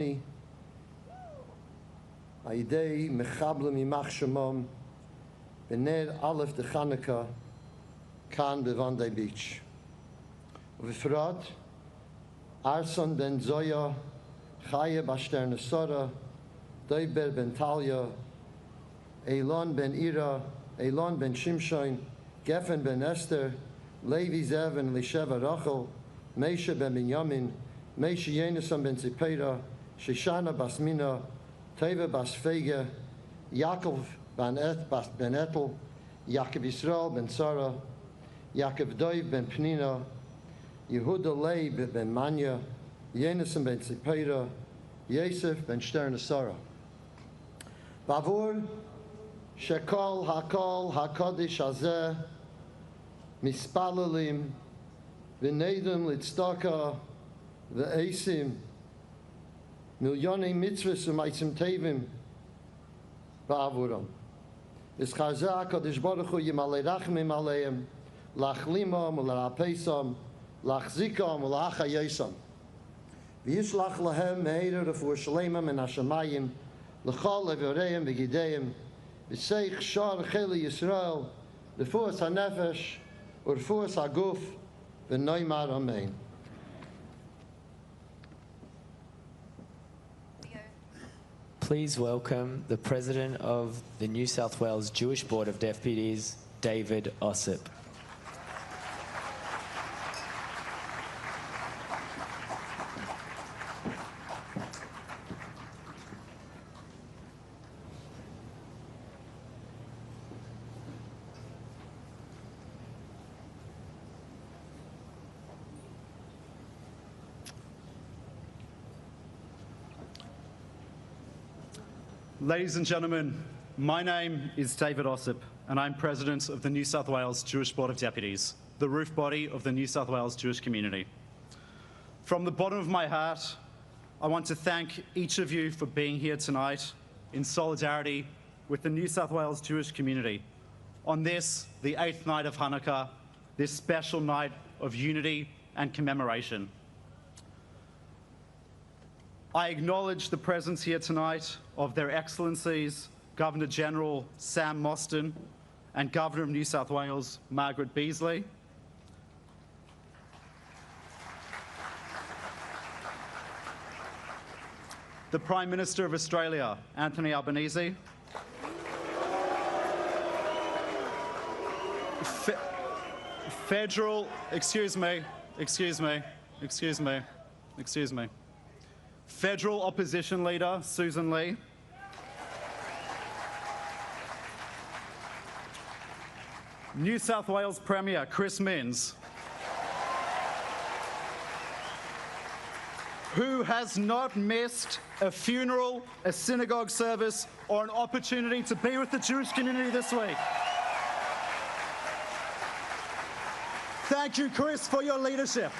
Aidei mechablim yimach shemom b'ner Aleph de Hanukkah kan Bondi Beach. Uvifrat Arson ben Zoya, Chaya b'Ashter Nesora, Doiber ben Talia, Elon ben Ira, Elon ben Shimshon, Geffen ben Esther, Levi Zev and Lisheva Rachel, Meisha ben Binyamin, Meisha Yenason ben Zipera, Shoshana bas Mina, Teva bas Fege, Yaakov ben Etel, Yaakov Yisrael ben Sarah, Yaakov Doiv ben Pnina, Yehuda Leib ben Manya, Yenason ben Zipera, Yosef ben Shter Nesora. Bavur Shekol Hakol Hakodish Hazeh Mispalalim V'Nedim Litzdaka V'Esim Milyonei Mitzvahs U'Maitzim Tevim Ba'avuram V'Schazah HaKadosh Baruch Hu Yimalei Rachmim Aleim L'Achlimam U'L'Rapesam L'Achzikam U'L'Achayesam V'Yishlach Lahem Me'erer Refuah Shleimah Min HaShamayim L'Chol Levoreim V'Gideim V'Seich Shar Cheli Yisrael Refuah HaNefesh U'Refuah HaGuf V'Noimar Amen. Please welcome the President of the New South Wales Jewish Board of Deputies, David Ossip. Ladies and gentlemen, my name is David Ossip, and I'm President of the New South Wales Jewish Board of Deputies, the roof body of the New South Wales Jewish community. From the bottom of my heart, I want to thank each of you for being here tonight in solidarity with the New South Wales Jewish community on this, the 8th night of Hanukkah, this special night of unity and commemoration. I acknowledge the presence here tonight of Their Excellencies Governor-General Sam Mostyn and Governor of New South Wales Margaret Beasley. The Prime Minister of Australia, Anthony Albanese. Federal, excuse me. Federal Opposition Leader, Susan Lee. New South Wales Premier, Chris Minns. Who has not missed a funeral, a synagogue service, or an opportunity to be with the Jewish community this week. Thank you, Chris, for your leadership.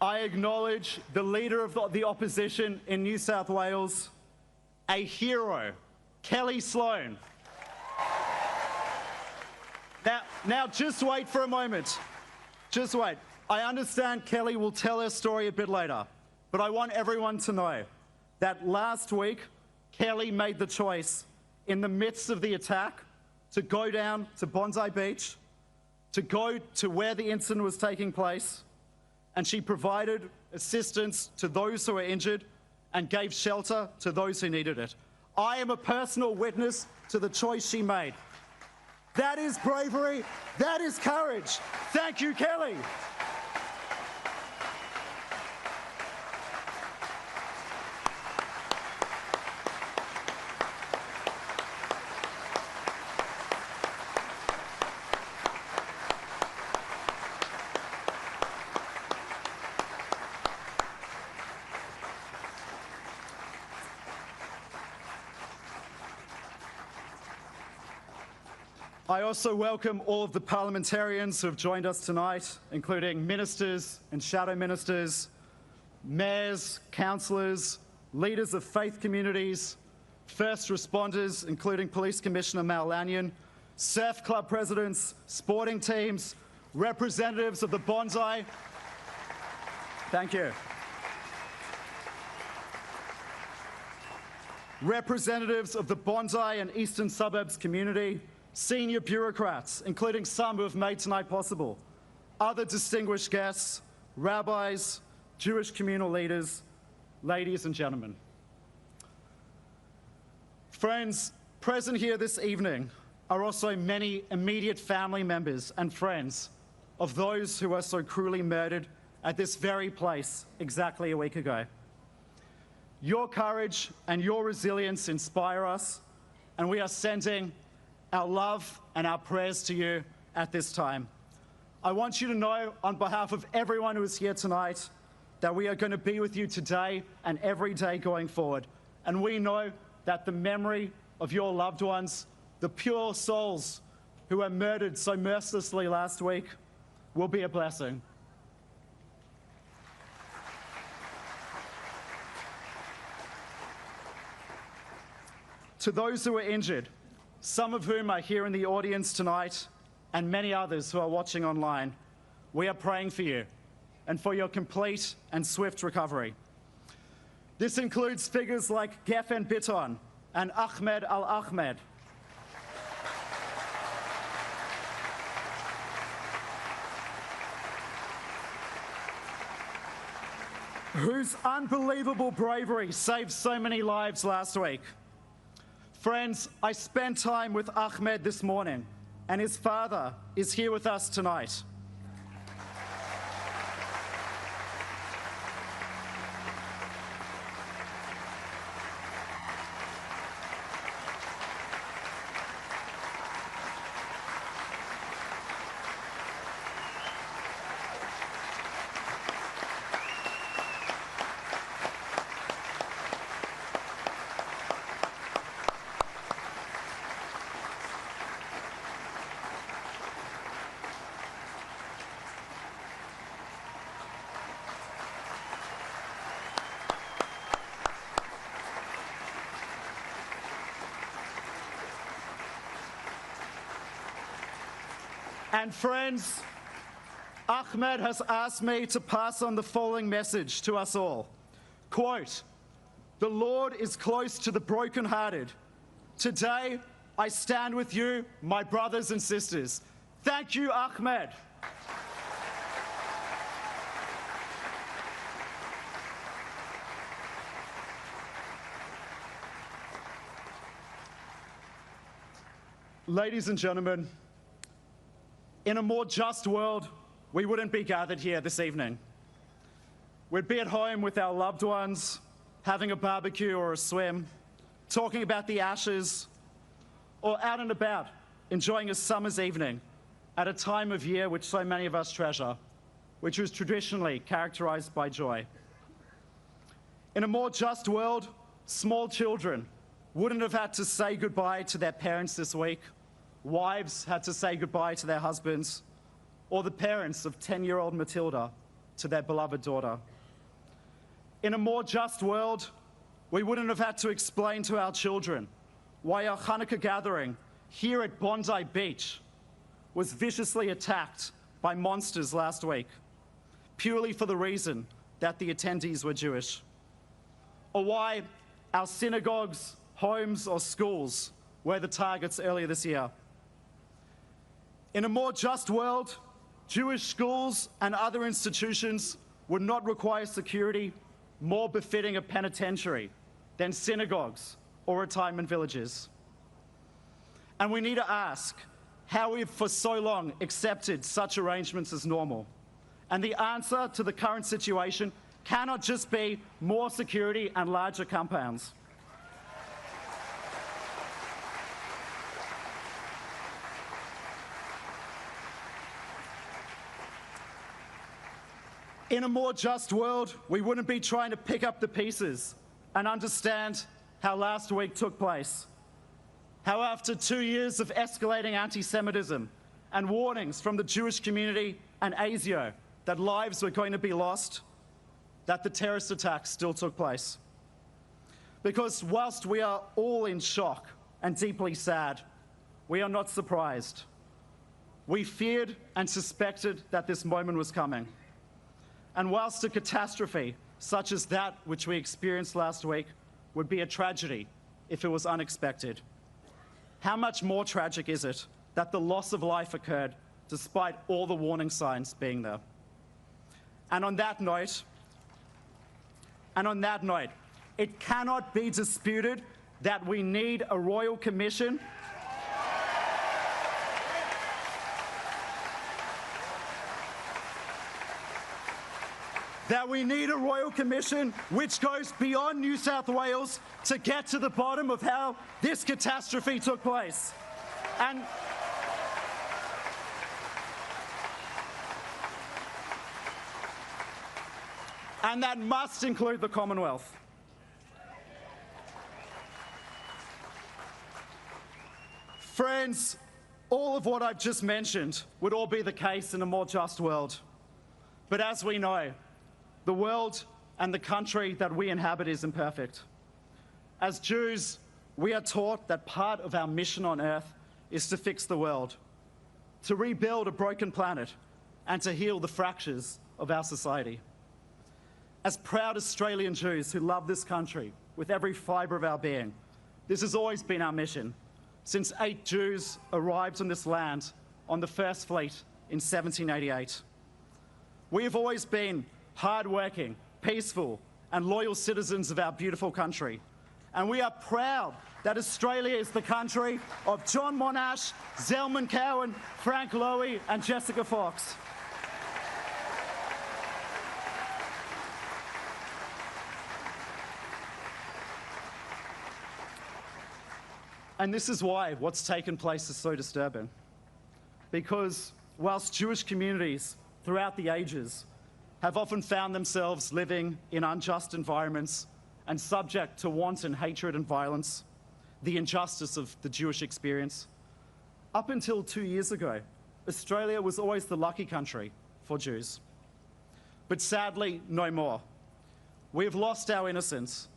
I acknowledge the Leader of the Opposition in New South Wales, a hero, Kelly Sloan. Now just wait for a moment. Just wait. I understand Kelly will tell her story a bit later, but I want everyone to know that last week, Kelly made the choice in the midst of the attack to go down to Bondi Beach, to go to where the incident was taking place, and she provided assistance to those who were injured and gave shelter to those who needed it. I am a personal witness to the choice she made. That is bravery, that is courage. Thank you, Kelly. I also welcome all of the parliamentarians who have joined us tonight, including ministers and shadow ministers, mayors, councillors, leaders of faith communities, first responders, including Police Commissioner Mal Lanyon, surf club presidents, sporting teams, representatives of the Bondi. Thank you. Representatives of the Bondi and Eastern Suburbs community, senior bureaucrats, including some who have made tonight possible, other distinguished guests, rabbis, Jewish communal leaders, ladies and gentlemen. Friends, present here this evening are also many immediate family members and friends of those who were so cruelly murdered at this very place exactly a week ago. Your courage and your resilience inspire us, and we are sending our love and our prayers to you at this time. I want you to know, on behalf of everyone who is here tonight, that we are going to be with you today and every day going forward. And we know that the memory of your loved ones, the pure souls who were murdered so mercilessly last week, will be a blessing. To those who are injured, some of whom are here in the audience tonight, and many others who are watching online, we are praying for you and for your complete and swift recovery. This includes figures like Geffen Bitton and Ahmed Al-Ahmed, whose unbelievable bravery saved so many lives last week. Friends, I spent time with Ahmed this morning, and his father is here with us tonight. And friends, Ahmed has asked me to pass on the following message to us all. Quote, "The Lord is close to the brokenhearted. Today, I stand with you, my brothers and sisters." Thank you, Ahmed. Ladies and gentlemen, in a more just world, we wouldn't be gathered here this evening. We'd be at home with our loved ones, having a barbecue or a swim, talking about the ashes, or out and about, enjoying a summer's evening at a time of year which so many of us treasure, which was traditionally characterized by joy. In a more just world, small children wouldn't have had to say goodbye to their parents this week. Wives had to say goodbye to their husbands, or the parents of 10-year-old Matilda to their beloved daughter. In a more just world, we wouldn't have had to explain to our children why our Hanukkah gathering here at Bondi Beach was viciously attacked by monsters last week, purely for the reason that the attendees were Jewish. Or why our synagogues, homes, or schools were the targets earlier this year. In a more just world, Jewish schools and other institutions would not require security more befitting a penitentiary than synagogues or retirement villages. And we need to ask how we've for so long accepted such arrangements as normal. And the answer to the current situation cannot just be more security and larger compounds. In a more just world, we wouldn't be trying to pick up the pieces and understand how last week took place. How after 2 years of escalating anti-Semitism and warnings from the Jewish community and ASIO that lives were going to be lost, that the terrorist attacks still took place. Because whilst we are all in shock and deeply sad, we are not surprised. We feared and suspected that this moment was coming. And whilst a catastrophe such as that which we experienced last week would be a tragedy if it was unexpected, how much more tragic is it that the loss of life occurred despite all the warning signs being there? And on that note, it cannot be disputed that we need a royal commission which goes beyond New South Wales to get to the bottom of how this catastrophe took place. And that must include the Commonwealth. Friends, all of what I've just mentioned would all be the case in a more just world. But as we know, the world and the country that we inhabit is imperfect. As Jews, we are taught that part of our mission on earth is to fix the world, to rebuild a broken planet, and to heal the fractures of our society. As proud Australian Jews who love this country with every fibre of our being, this has always been our mission, since 8 Jews arrived on this land on the First Fleet in 1788. We have always been hard-working, peaceful, and loyal citizens of our beautiful country. And we are proud that Australia is the country of John Monash, Zelman Cowan, Frank Lowy, and Jessica Fox. And this is why what's taken place is so disturbing. Because whilst Jewish communities throughout the ages have often found themselves living in unjust environments and subject to wanton hatred and violence, the injustice of the Jewish experience, up until 2 years ago, Australia was always the lucky country for Jews. But sadly, no more. We have lost our innocence.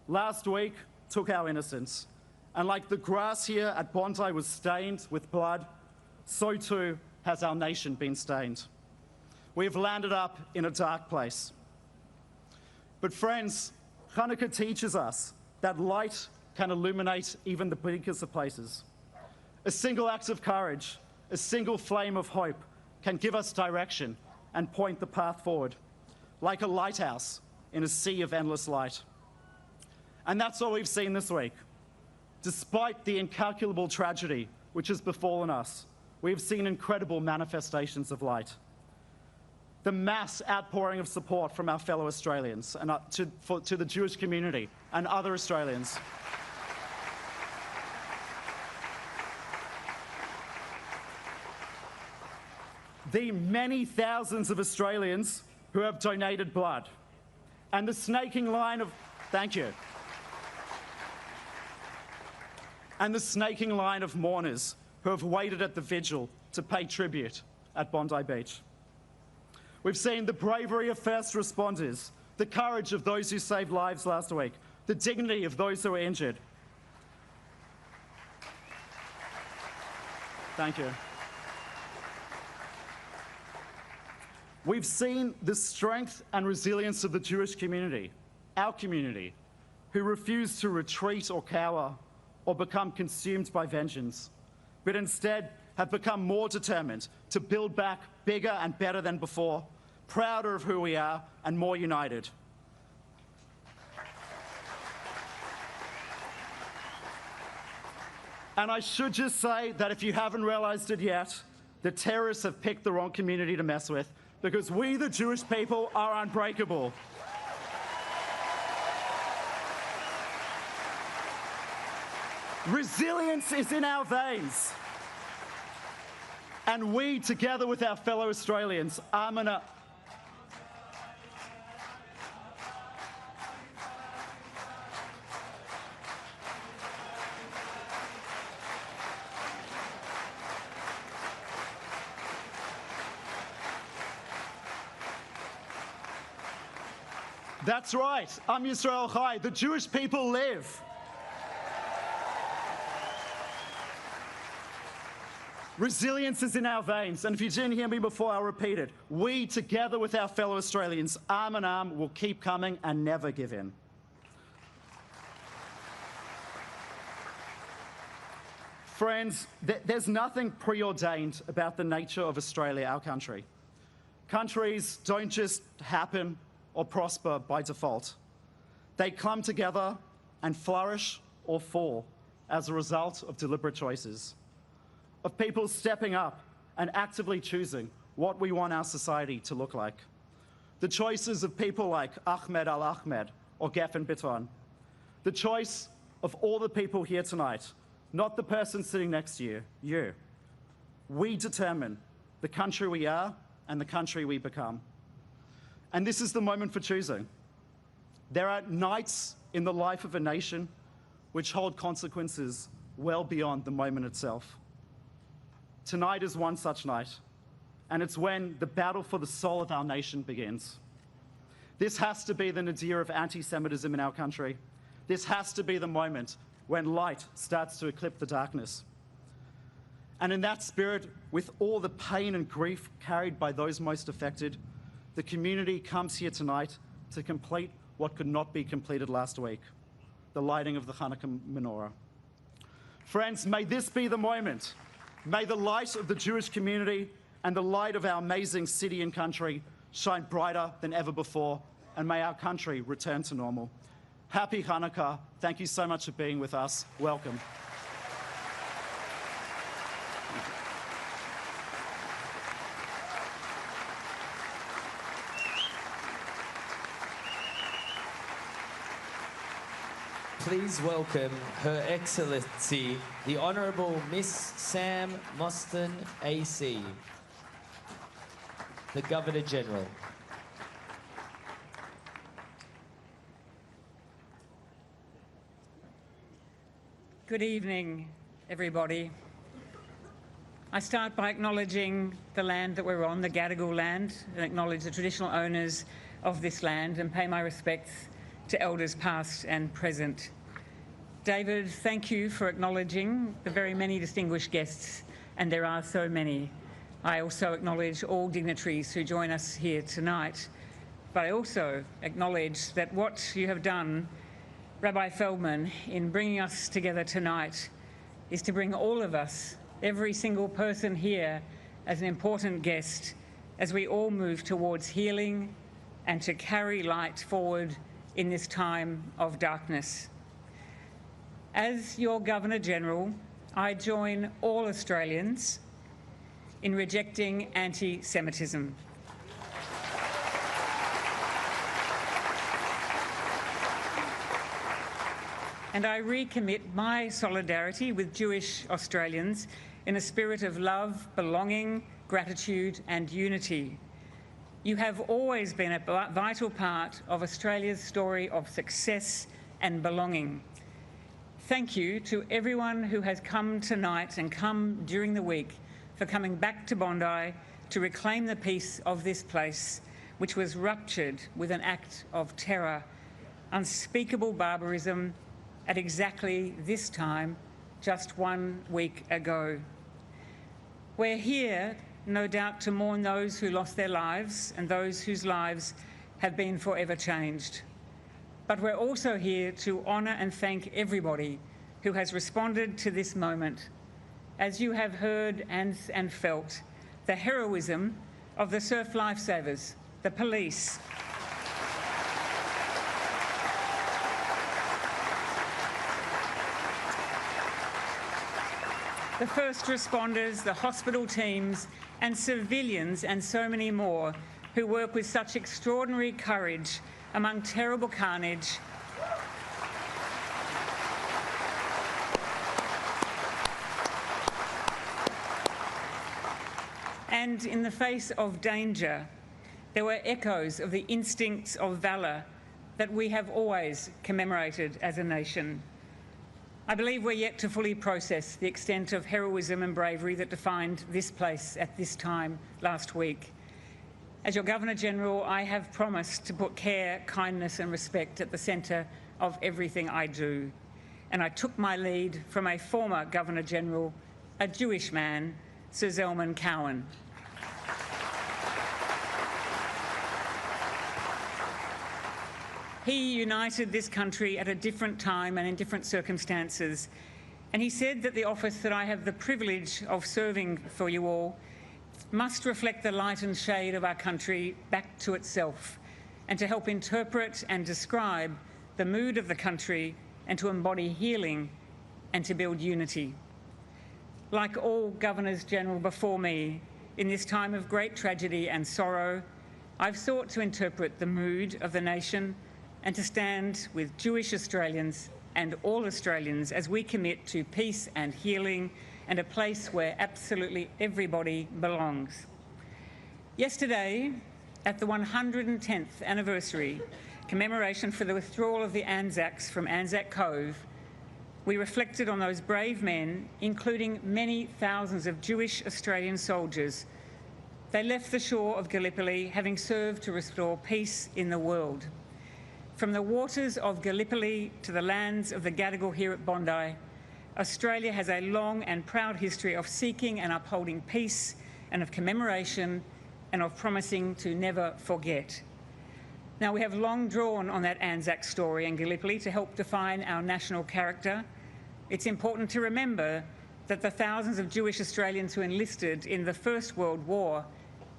Last week took our innocence. And like the grass here at Bondi was stained with blood, so too has our nation been stained. We have landed up in a dark place. But friends, Hanukkah teaches us that light can illuminate even the bleakest of places. A single act of courage, a single flame of hope can give us direction and point the path forward, like a lighthouse in a sea of endless light. And that's all we've seen this week. Despite the incalculable tragedy which has befallen us, we have seen incredible manifestations of light. The mass outpouring of support from our fellow Australians and to the Jewish community and other Australians. The many thousands of Australians who have donated blood. And the snaking line of... Thank you. And the snaking line of mourners who have waited at the Vigil to pay tribute at Bondi Beach. We've seen the bravery of first responders, the courage of those who saved lives last week, the dignity of those who were injured. Thank you. We've seen the strength and resilience of the Jewish community, our community, who refuse to retreat or cower or become consumed by vengeance, but instead have become more determined to build back bigger and better than before, prouder of who we are and more united. And I should just say that if you haven't realized it yet, the terrorists have picked the wrong community to mess with, because we, the Jewish people, are unbreakable. Resilience is in our veins. And we, together with our fellow Australians, That's right. Am Yisrael Chai. The Jewish people live. Resilience is in our veins, and if you didn't hear me before, I'll repeat it. We, together with our fellow Australians, arm in arm, will keep coming and never give in. Friends, there's nothing preordained about the nature of Australia, our country. Countries don't just happen or prosper by default. They come together and flourish or fall as a result of deliberate choices, of people stepping up and actively choosing what we want our society to look like. The choices of people like Ahmed Al-Ahmed or Geffen Bitton. The choice of all the people here tonight, not the person sitting next to you, you. We determine the country we are and the country we become. And this is the moment for choosing. There are nights in the life of a nation which hold consequences well beyond the moment itself. Tonight is one such night, and it's when the battle for the soul of our nation begins. This has to be the nadir of anti-Semitism in our country. This has to be the moment when light starts to eclipse the darkness. And in that spirit, with all the pain and grief carried by those most affected, the community comes here tonight to complete what could not be completed last week, the lighting of the Hanukkah Menorah. Friends, may this be the moment. May the light of the Jewish community and the light of our amazing city and country shine brighter than ever before, and may our country return to normal. Happy Hanukkah. Thank you so much for being with us. Welcome. Please welcome Her Excellency, the Honourable Miss Sam Mostyn AC, the Governor-General. Good evening, everybody. I start by acknowledging the land that we're on, the Gadigal land, and acknowledge the traditional owners of this land and pay my respects to elders past and present. David, thank you for acknowledging the very many distinguished guests, and there are so many. I also acknowledge all dignitaries who join us here tonight, but I also acknowledge that what you have done, Rabbi Feldman, in bringing us together tonight is to bring all of us, every single person here, as an important guest as we all move towards healing and to carry light forward in this time of darkness. As your Governor-General, I join all Australians in rejecting anti-Semitism. And I recommit my solidarity with Jewish Australians in a spirit of love, belonging, gratitude and unity. You have always been a vital part of Australia's story of success and belonging. Thank you to everyone who has come tonight and come during the week for coming back to Bondi to reclaim the peace of this place, which was ruptured with an act of terror, unspeakable barbarism, at exactly this time, just 1 week ago. We're here, no doubt, to mourn those who lost their lives and those whose lives have been forever changed. But we're also here to honour and thank everybody who has responded to this moment. As you have heard and felt, the heroism of the surf lifesavers, the police, the first responders, the hospital teams and civilians and so many more who work with such extraordinary courage among terrible carnage. And in the face of danger, there were echoes of the instincts of valour that we have always commemorated as a nation. I believe we're yet to fully process the extent of heroism and bravery that defined this place at this time last week. As your Governor-General, I have promised to put care, kindness and respect at the centre of everything I do. And I took my lead from a former Governor-General, a Jewish man, Sir Zalman Cowan. He united this country at a different time and in different circumstances. And he said that the office that I have the privilege of serving for you all must reflect the light and shade of our country back to itself, and to help interpret and describe the mood of the country, and to embody healing and to build unity. Like all Governors-General before me, in this time of great tragedy and sorrow, I've sought to interpret the mood of the nation and to stand with Jewish Australians and all Australians as we commit to peace and healing and a place where absolutely everybody belongs. Yesterday, at the 110th anniversary commemoration for the withdrawal of the Anzacs from Anzac Cove, we reflected on those brave men, including many thousands of Jewish Australian soldiers. They left the shore of Gallipoli having served to restore peace in the world. From the waters of Gallipoli to the lands of the Gadigal here at Bondi, Australia has a long and proud history of seeking and upholding peace, and of commemoration, and of promising to never forget. Now, we have long drawn on that Anzac story in Gallipoli to help define our national character. It's important to remember that the thousands of Jewish Australians who enlisted in the First World War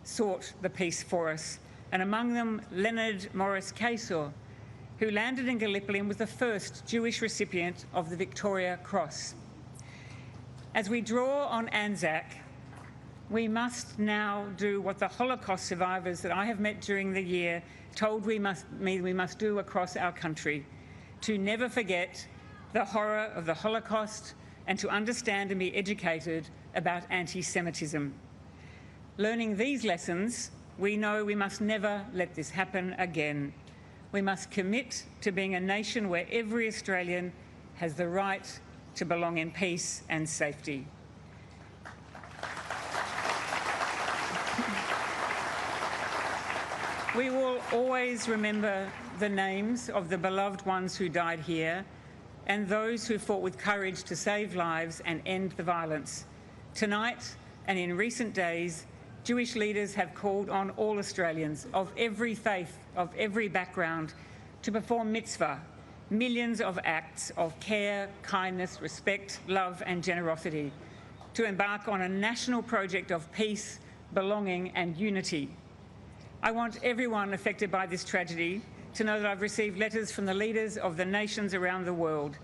sought the peace for us, and among them Leonard Morris Kaysor, who landed in Gallipoli and was the first Jewish recipient of the Victoria Cross. As we draw on Anzac, we must now do what the Holocaust survivors that I have met during the year told we must do across our country: to never forget the horror of the Holocaust and to understand and be educated about anti-Semitism. Learning these lessons, we know we must never let this happen again. We must commit to being a nation where every Australian has the right to belong in peace and safety. We will always remember the names of the beloved ones who died here and those who fought with courage to save lives and end the violence. Tonight and in recent days, Jewish leaders have called on all Australians of every faith, of every background, to perform mitzvah, millions of acts of care, kindness, respect, love and generosity, to embark on a national project of peace, belonging and unity. I want everyone affected by this tragedy to know that I've received letters from the leaders of the nations around the world.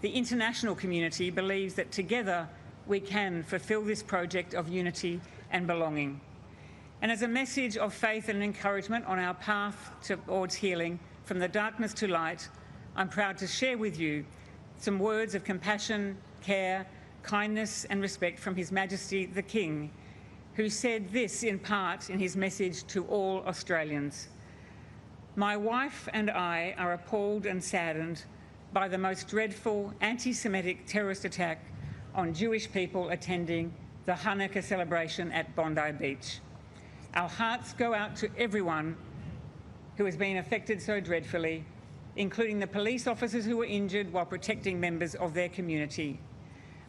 The international community believes that together we can fulfil this project of unity and belonging. And as a message of faith and encouragement on our path towards healing from the darkness to light, I'm proud to share with you some words of compassion, care, kindness and respect from His Majesty the King, who said this in part in his message to all Australians. My wife and I are appalled and saddened by the most dreadful anti-Semitic terrorist attack on Jewish people attending the Hanukkah celebration at Bondi Beach. Our hearts go out to everyone who has been affected so dreadfully, including the police officers who were injured while protecting members of their community.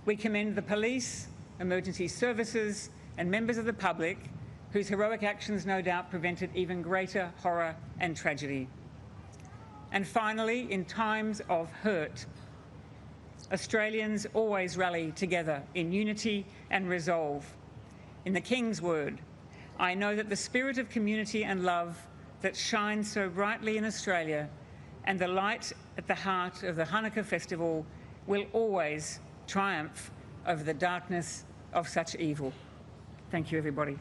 We commend the police, emergency services, and members of the public whose heroic actions no doubt prevented even greater horror and tragedy. And finally, in times of hurt, Australians always rally together in unity and resolve. In the King's word, I know that the spirit of community and love that shines so brightly in Australia and the light at the heart of the Hanukkah festival will always triumph over the darkness of such evil. Thank you, everybody.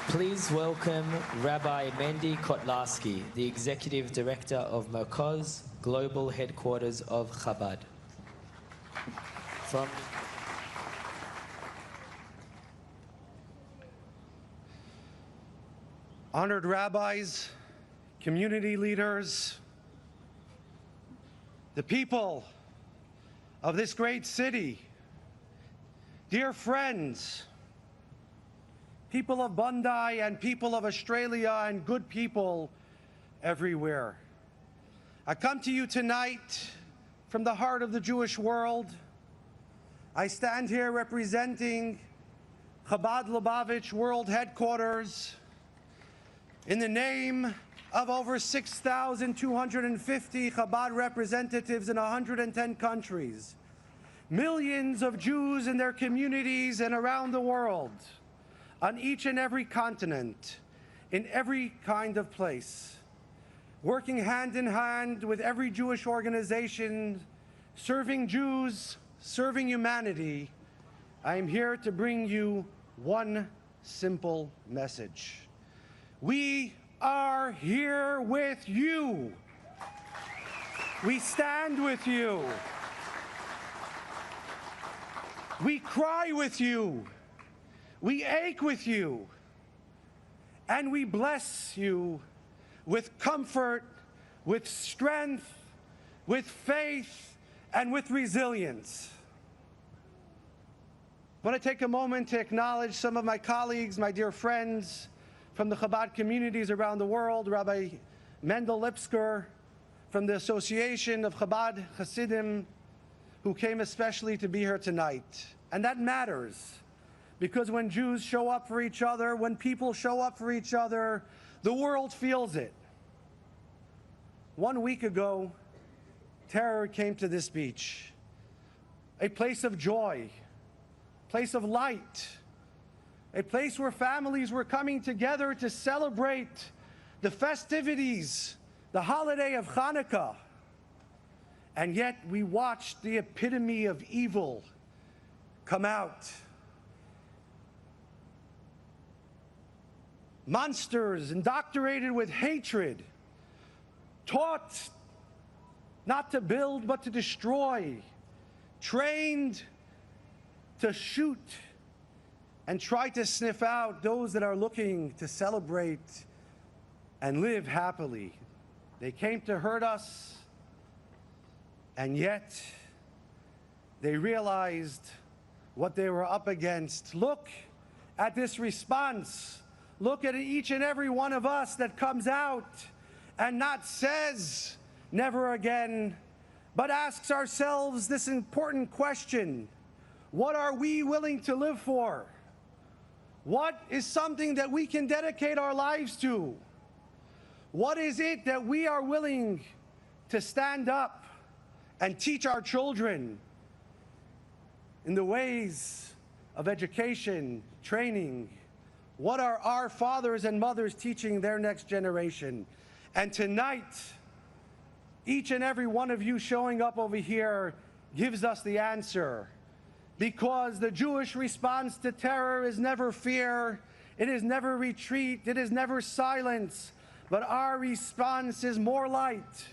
Please welcome Rabbi Mendy Kotlarski, the Executive Director of Merkoz, Global Headquarters of Chabad. Honored rabbis, community leaders, the people of this great city, Dear friends, people of Bondi and people of Australia and good people everywhere, I come to you tonight from the heart of the Jewish world. I stand here representing Chabad Lubavitch World Headquarters in the name of over 6,250 Chabad representatives in 110 countries, millions of Jews in their communities and around the world, on each and every continent, in every kind of place, working hand in hand with every Jewish organization, serving Jews, serving humanity. I am here to bring you one simple message. We are here with you. We stand with you. We cry with you. We ache with you. And we bless you with comfort, with strength, with faith, and with resilience. I want to take a moment to acknowledge some of my colleagues, my dear friends from the Chabad communities around the world, Rabbi Mendel Lipsker from the Association of Chabad Hasidim, who came especially to be here tonight. And that matters, because when Jews show up for each other, when people show up for each other, the world feels it. 1 week ago, terror came to this beach, a place of joy, place of light, a place where families were coming together to celebrate the festivities, the holiday of Hanukkah. And yet we watched the epitome of evil come out. Monsters indoctrinated with hatred, taught not to build but to destroy, trained to shoot and try to sniff out those that are looking to celebrate and live happily. They came to hurt us, and yet they realized what they were up against. Look at this response. Look at each and every one of us that comes out and not says never again, but asks ourselves this important question: what are we willing to live for? What is something that we can dedicate our lives to? What is it that we are willing to stand up and teach our children in the ways of education, training? What are our fathers and mothers teaching their next generation? And tonight, each and every one of you showing up over here gives us the answer. Because the Jewish response to terror is never fear, it is never retreat, it is never silence, but our response is more light,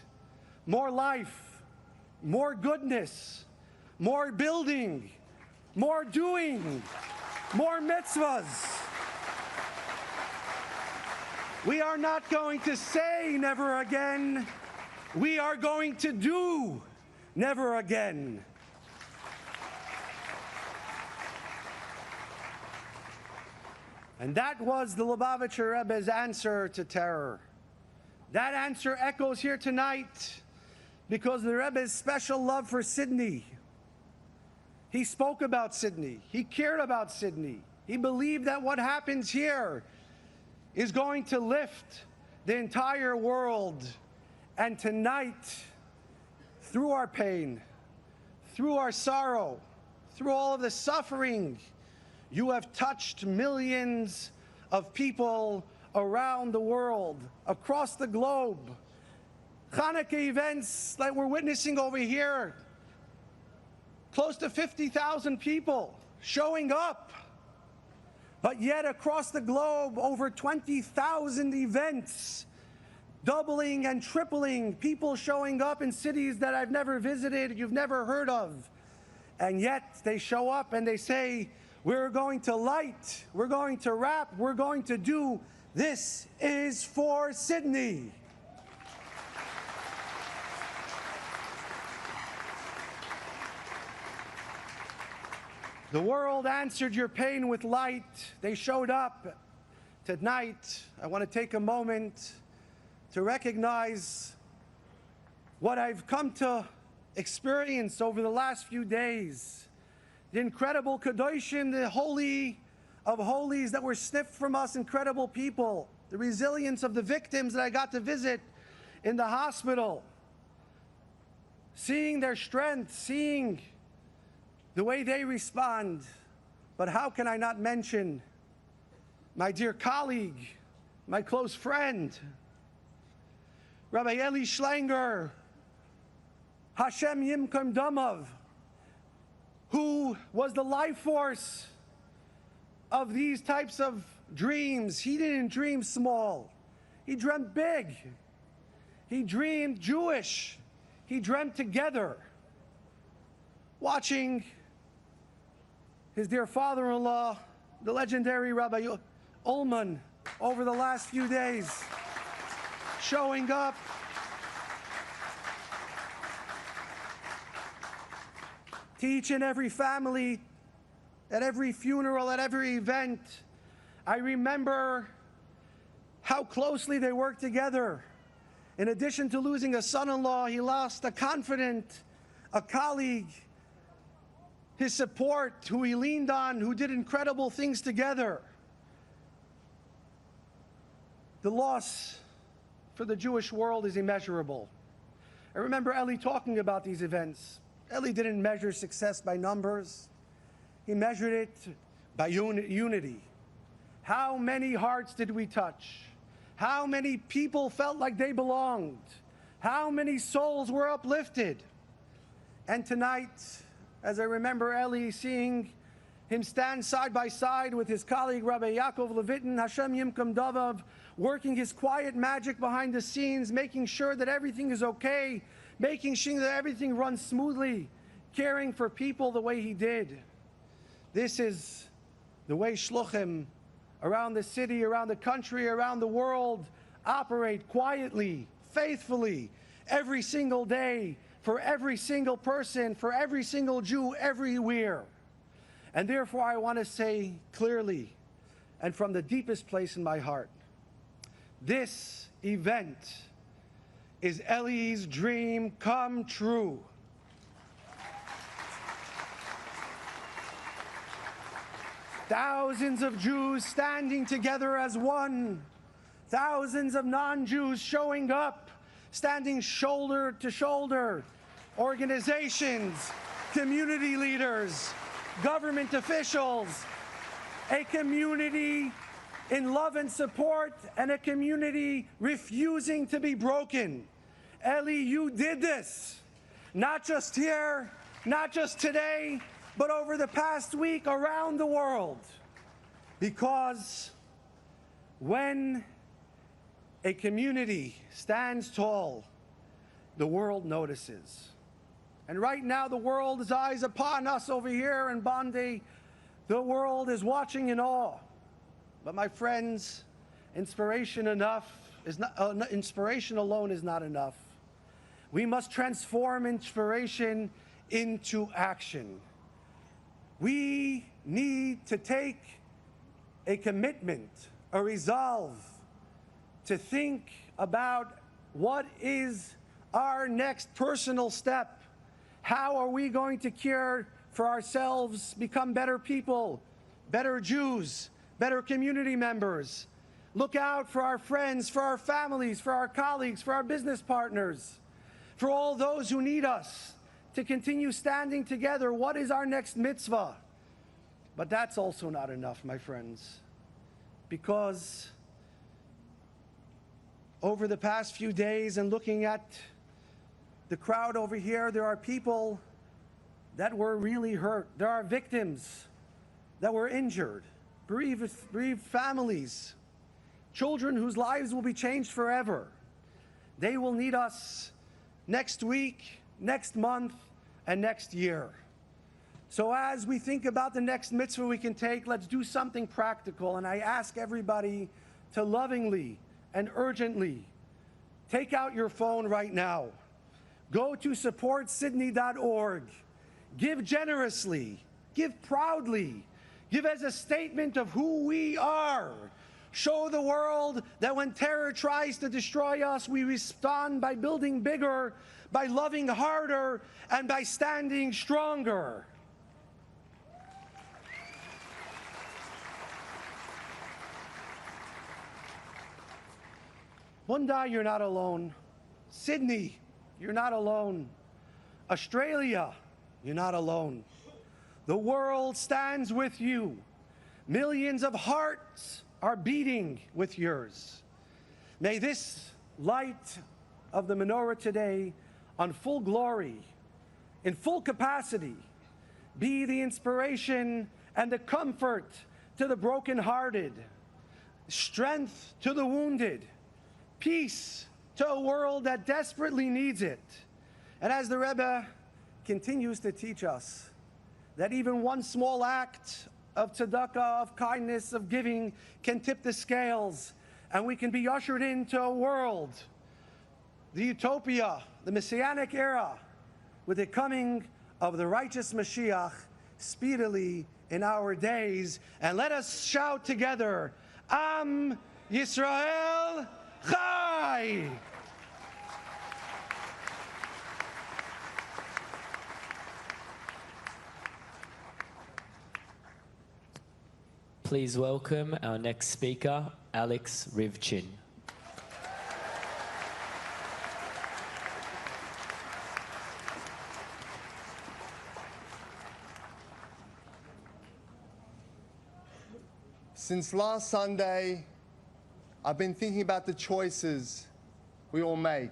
more life, more goodness, more building, more doing, more mitzvahs. We are not going to say never again, we are going to do never again. And that was the Lubavitcher Rebbe's answer to terror. That answer echoes here tonight because the Rebbe's special love for Sydney. He spoke about Sydney. He cared about Sydney. He believed that what happens here is going to lift the entire world. And tonight, through our pain, through our sorrow, through all of the suffering, you have touched millions of people around the world, across the globe. Hanukkah events like we're witnessing over here, close to 50,000 people showing up. But yet across the globe, over 20,000 events, doubling and tripling, people showing up in cities that I've never visited, you've never heard of. And yet they show up and they say, we're going to light, we're going to rap, we're going to do. This is for Sydney. The world answered your pain with light. They showed up. Tonight, I want to take a moment to recognize what I've come to experience over the last few days. The incredible Kadoshim, the Holy of Holies that were sniffed from us, incredible people. The resilience of the victims that I got to visit in the hospital. Seeing their strength, seeing the way they respond. But how can I not mention my dear colleague, my close friend, Rabbi Eli Schlanger, Hashem Yimkom Damav, who was the life force of these types of dreams. He didn't dream small. He dreamt big. He dreamed Jewish. He dreamt together. Watching his dear father-in-law, the legendary Rabbi Ullman, over the last few days, showing up to each and every family, at every funeral, at every event. I remember how closely they worked together. In addition to losing a son-in-law, he lost a confidant, a colleague, his support, who he leaned on, who did incredible things together. The loss for the Jewish world is immeasurable. I remember Eli talking about these events. Eli didn't measure success by numbers. He measured it by unity. How many hearts did we touch? How many people felt like they belonged? How many souls were uplifted? And tonight, as I remember Eli seeing him stand side by side with his colleague Rabbi Yaakov Levitin, Hashem Yimkom Davav, working his quiet magic behind the scenes, making sure that everything is okay, making sure that everything runs smoothly, caring for people the way he did. This is the way shluchim around the city, around the country, around the world operate quietly, faithfully, every single day, for every single person, for every single Jew, everywhere. And therefore I want to say clearly, and from the deepest place in my heart, this event is Eli's dream come true. Thousands of Jews standing together as one. Thousands of non-Jews showing up, standing shoulder to shoulder. Organizations, community leaders, government officials, a community in love and support, and a community refusing to be broken. Eli, you did this. Not just here, not just today, but over the past week around the world. Because when a community stands tall, the world notices. And right now the world's eyes upon us over here in Bondi. The world is watching in awe. But my friends, inspiration alone is not enough. We must transform inspiration into action. We need to take a commitment, a resolve, to think about what is our next personal step. How are we going to care for ourselves, become better people, better Jews, better community members? Look out for our friends, for our families, for our colleagues, for our business partners, for all those who need us to continue standing together. What is our next mitzvah? But that's also not enough, my friends, because over the past few days and looking at the crowd over here, there are people that were really hurt. There are victims that were injured, bereaved families, children whose lives will be changed forever. They will need us next week, next month, and next year. So as we think about the next mitzvah we can take, let's do something practical. And I ask everybody to lovingly and urgently take out your phone right now. Go to supportsydney.org. Give generously. Give proudly. Give as a statement of who we are. Show the world that when terror tries to destroy us, we respond by building bigger, by loving harder, and by standing stronger. Bondi, you're not alone. Sydney, you're not alone. Australia, you're not alone. The world stands with you. Millions of hearts are beating with yours. May this light of the menorah today, on full glory, in full capacity, be the inspiration and the comfort to the brokenhearted, strength to the wounded, peace to a world that desperately needs it. And as the Rebbe continues to teach us, that even one small act of tzedakah, of kindness, of giving, can tip the scales, and we can be ushered into a world, the utopia, the Messianic era, with the coming of the righteous Mashiach speedily in our days. And let us shout together, Am Yisrael Chai! Please welcome our next speaker, Alex Rivchin. Since last Sunday, I've been thinking about the choices we all make.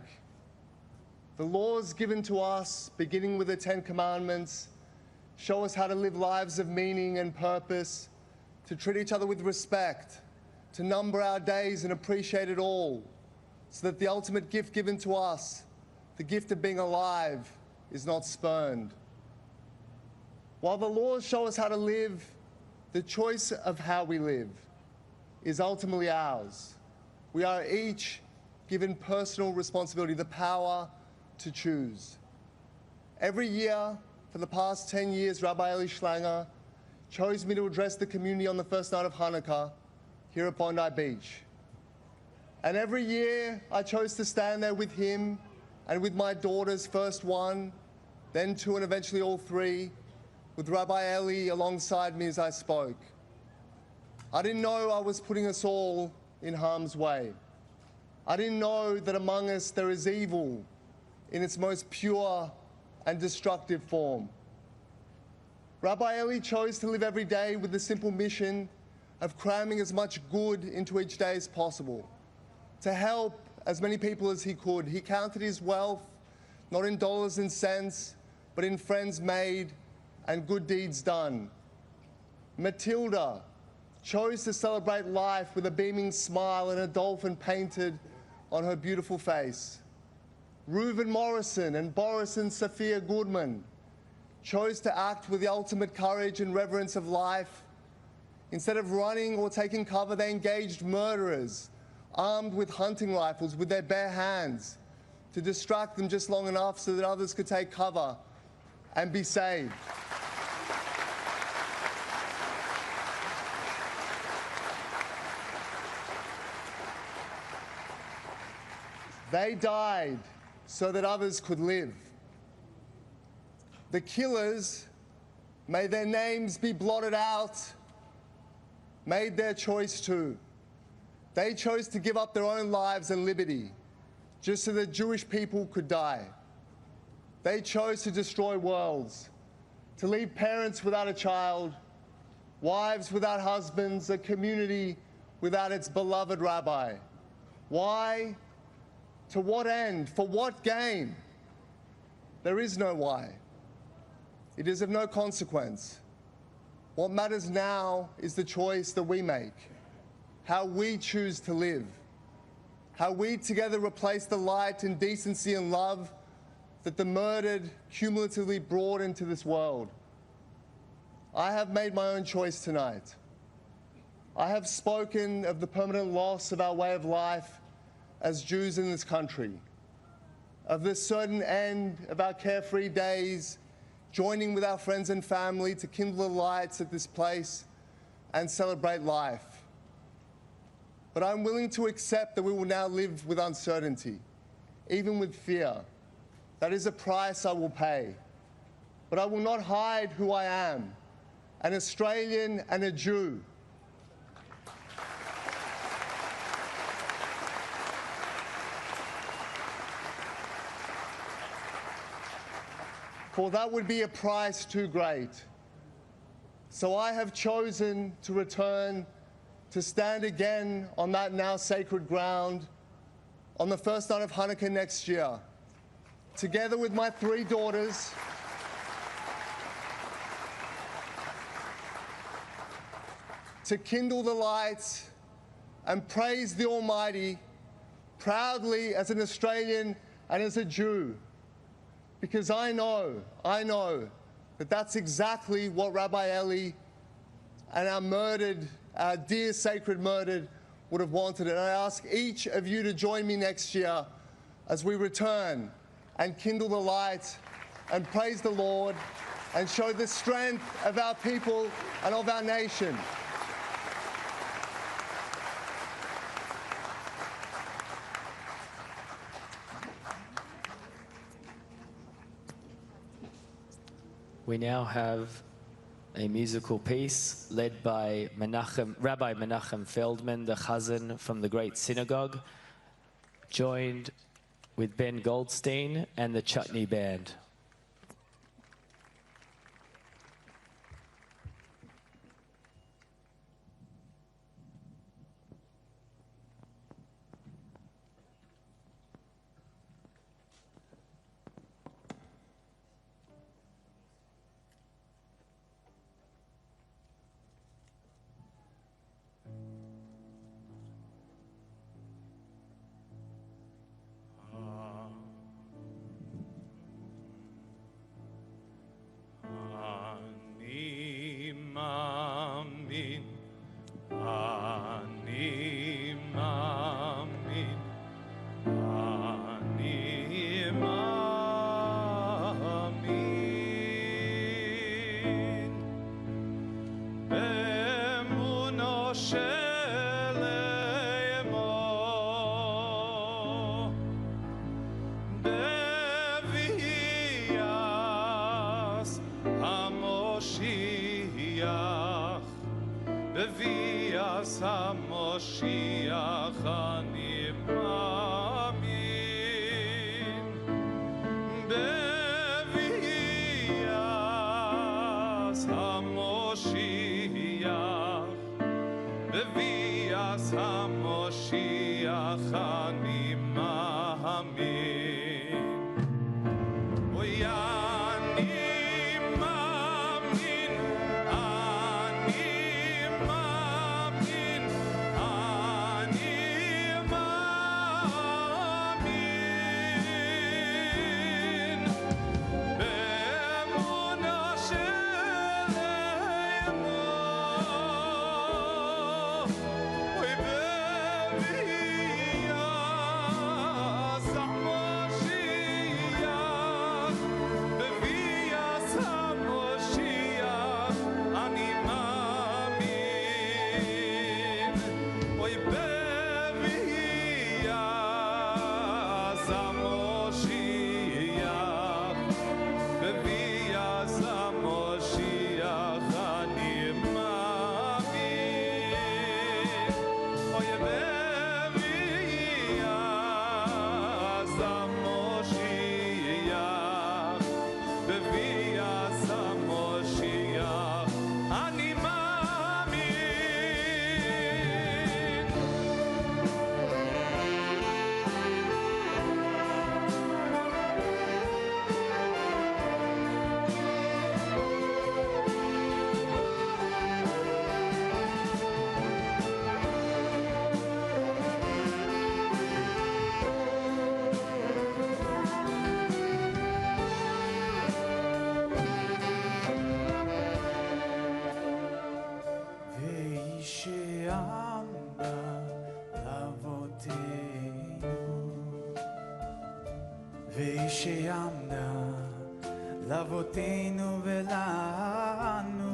The laws given to us, beginning with the 10 Commandments, show us how to live lives of meaning and purpose, to treat each other with respect, to number our days and appreciate it all, so that the ultimate gift given to us, the gift of being alive, is not spurned. While the laws show us how to live, the choice of how we live is ultimately ours. We are each given personal responsibility, the power to choose. Every year, for the past 10 years, Rabbi Eli Schlanger chose me to address the community on the first night of Hanukkah here at Bondi Beach. And every year, I chose to stand there with him and with my daughters, first one, then two, and eventually all three, with Rabbi Eli alongside me as I spoke. I didn't know I was putting us all in harm's way. I didn't know that among us there is evil in its most pure and destructive form. Rabbi Eli chose to live every day with the simple mission of cramming as much good into each day as possible, to help as many people as he could. He counted his wealth not in dollars and cents, but in friends made and good deeds done. Matilda chose to celebrate life with a beaming smile and a dolphin painted on her beautiful face. Reuven Morrison and Boris and Sophia Goodman chose to act with the ultimate courage and reverence of life. Instead of running or taking cover, they engaged murderers, armed with hunting rifles with their bare hands, to distract them just long enough so that others could take cover and be saved. They died so that others could live. The killers, may their names be blotted out, made their choice too. They chose to give up their own lives and liberty just so that Jewish people could die. They chose to destroy worlds, to leave parents without a child, wives without husbands, a community without its beloved rabbi. Why? To what end? For what gain? There is no why. It is of no consequence. What matters now is the choice that we make, how we choose to live, how we together replace the light and decency and love that the murdered cumulatively brought into this world. I have made my own choice tonight. I have spoken of the permanent loss of our way of life as Jews in this country, of the certain end of our carefree days, joining with our friends and family to kindle the lights at this place and celebrate life. But I'm willing to accept that we will now live with uncertainty, even with fear. That is a price I will pay. But I will not hide who I am, an Australian and a Jew. For that would be a price too great. So I have chosen to return to stand again on that now sacred ground on the first night of Hanukkah next year, together with my 3 daughters, to kindle the lights and praise the Almighty proudly as an Australian and as a Jew. Because I know that that's exactly what Rabbi Eli and our dear sacred murdered would have wanted. And I ask each of you to join me next year as we return and kindle the light and praise the Lord and show the strength of our people and of our nation. We now have a musical piece led by Rabbi Menachem Feldman, the Chazan from the Great Synagogue, joined with Ben Goldstein and the Chutney Band. לאבותינו ולנו,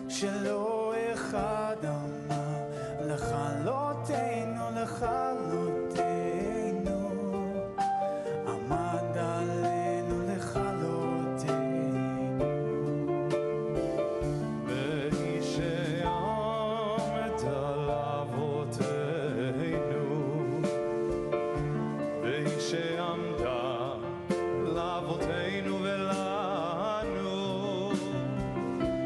שלא אחד אמר לכלותנו, לכלותנו, עמד עלינו לכלותנו. והיא שעמד על אבותינו, והיא שעמדה לאבותינו ולנו,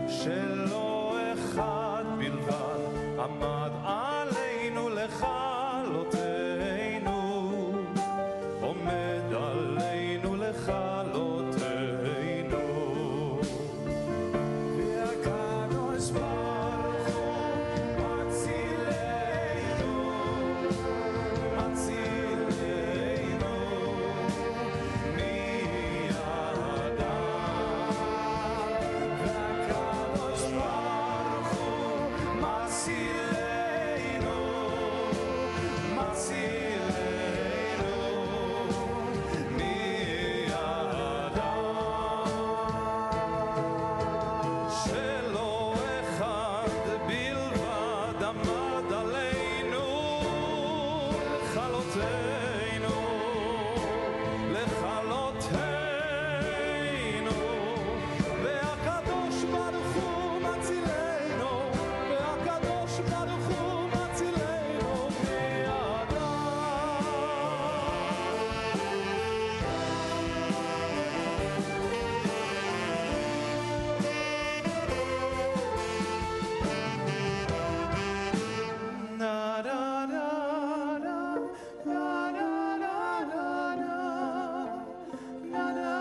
שלא אחד בלבד עמד עלינו לכלותנו, עומד עלינו לכלותנו. והקדוש ברוך הוא מצילנו, מצילנו מידם. והקדוש ברוך הוא מצילנו, מצילנו מידם. שלא אחד בלבד עמד עלינו לכלותנו, לכלותנו. והקדוש ברוך הוא מצילנו, והקדוש ברוך הוא מצילנו מידם. Na na na na na na na na na na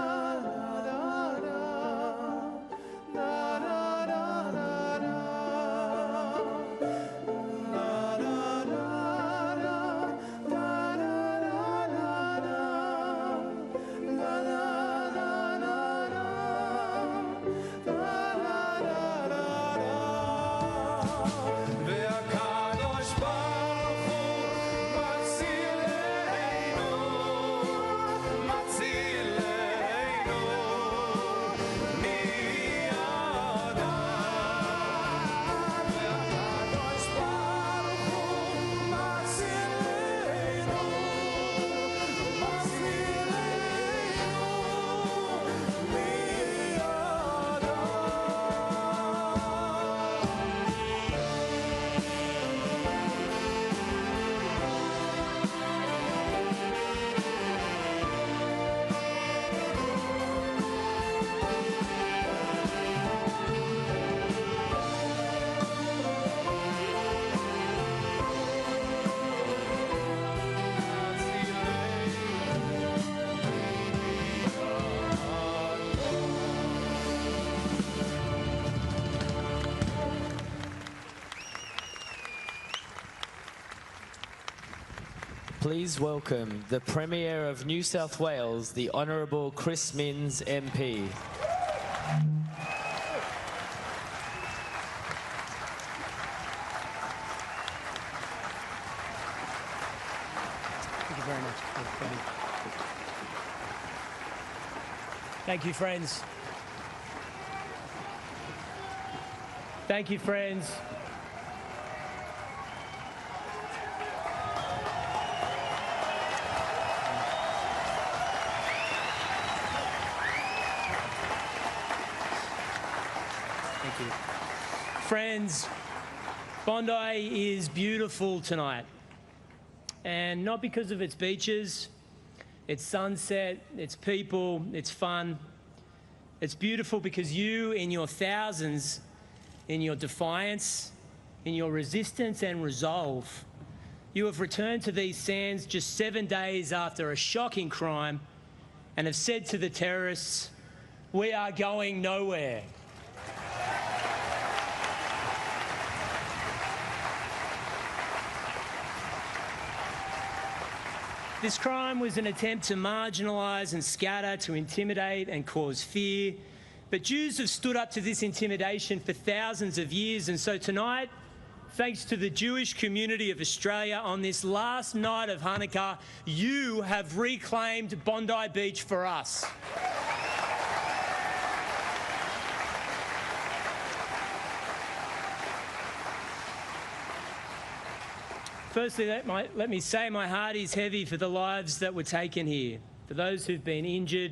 והקדוש ברוך הוא מצילנו, מצילנו מידם. והקדוש ברוך הוא מצילנו, מצילנו Please welcome the Premier of New South Wales, the Honourable Chris Minns MP. Thank you very much. Thank you, friends. Thank you, friends. Thank you. Friends, Bondi is beautiful tonight. And not because of its beaches, its sunset, its people, its fun. It's beautiful because you, in your thousands, in your defiance, in your resistance and resolve, you have returned to these sands just 7 days after a shocking crime and have said to the terrorists, "We are going nowhere." This crime was an attempt to marginalise and scatter, to intimidate and cause fear. But Jews have stood up to this intimidation for thousands of years, and so tonight, thanks to the Jewish community of Australia, on this last night of Hanukkah, you have reclaimed Bondi Beach for us. Firstly, let me say my heart is heavy for the lives that were taken here, for those who've been injured,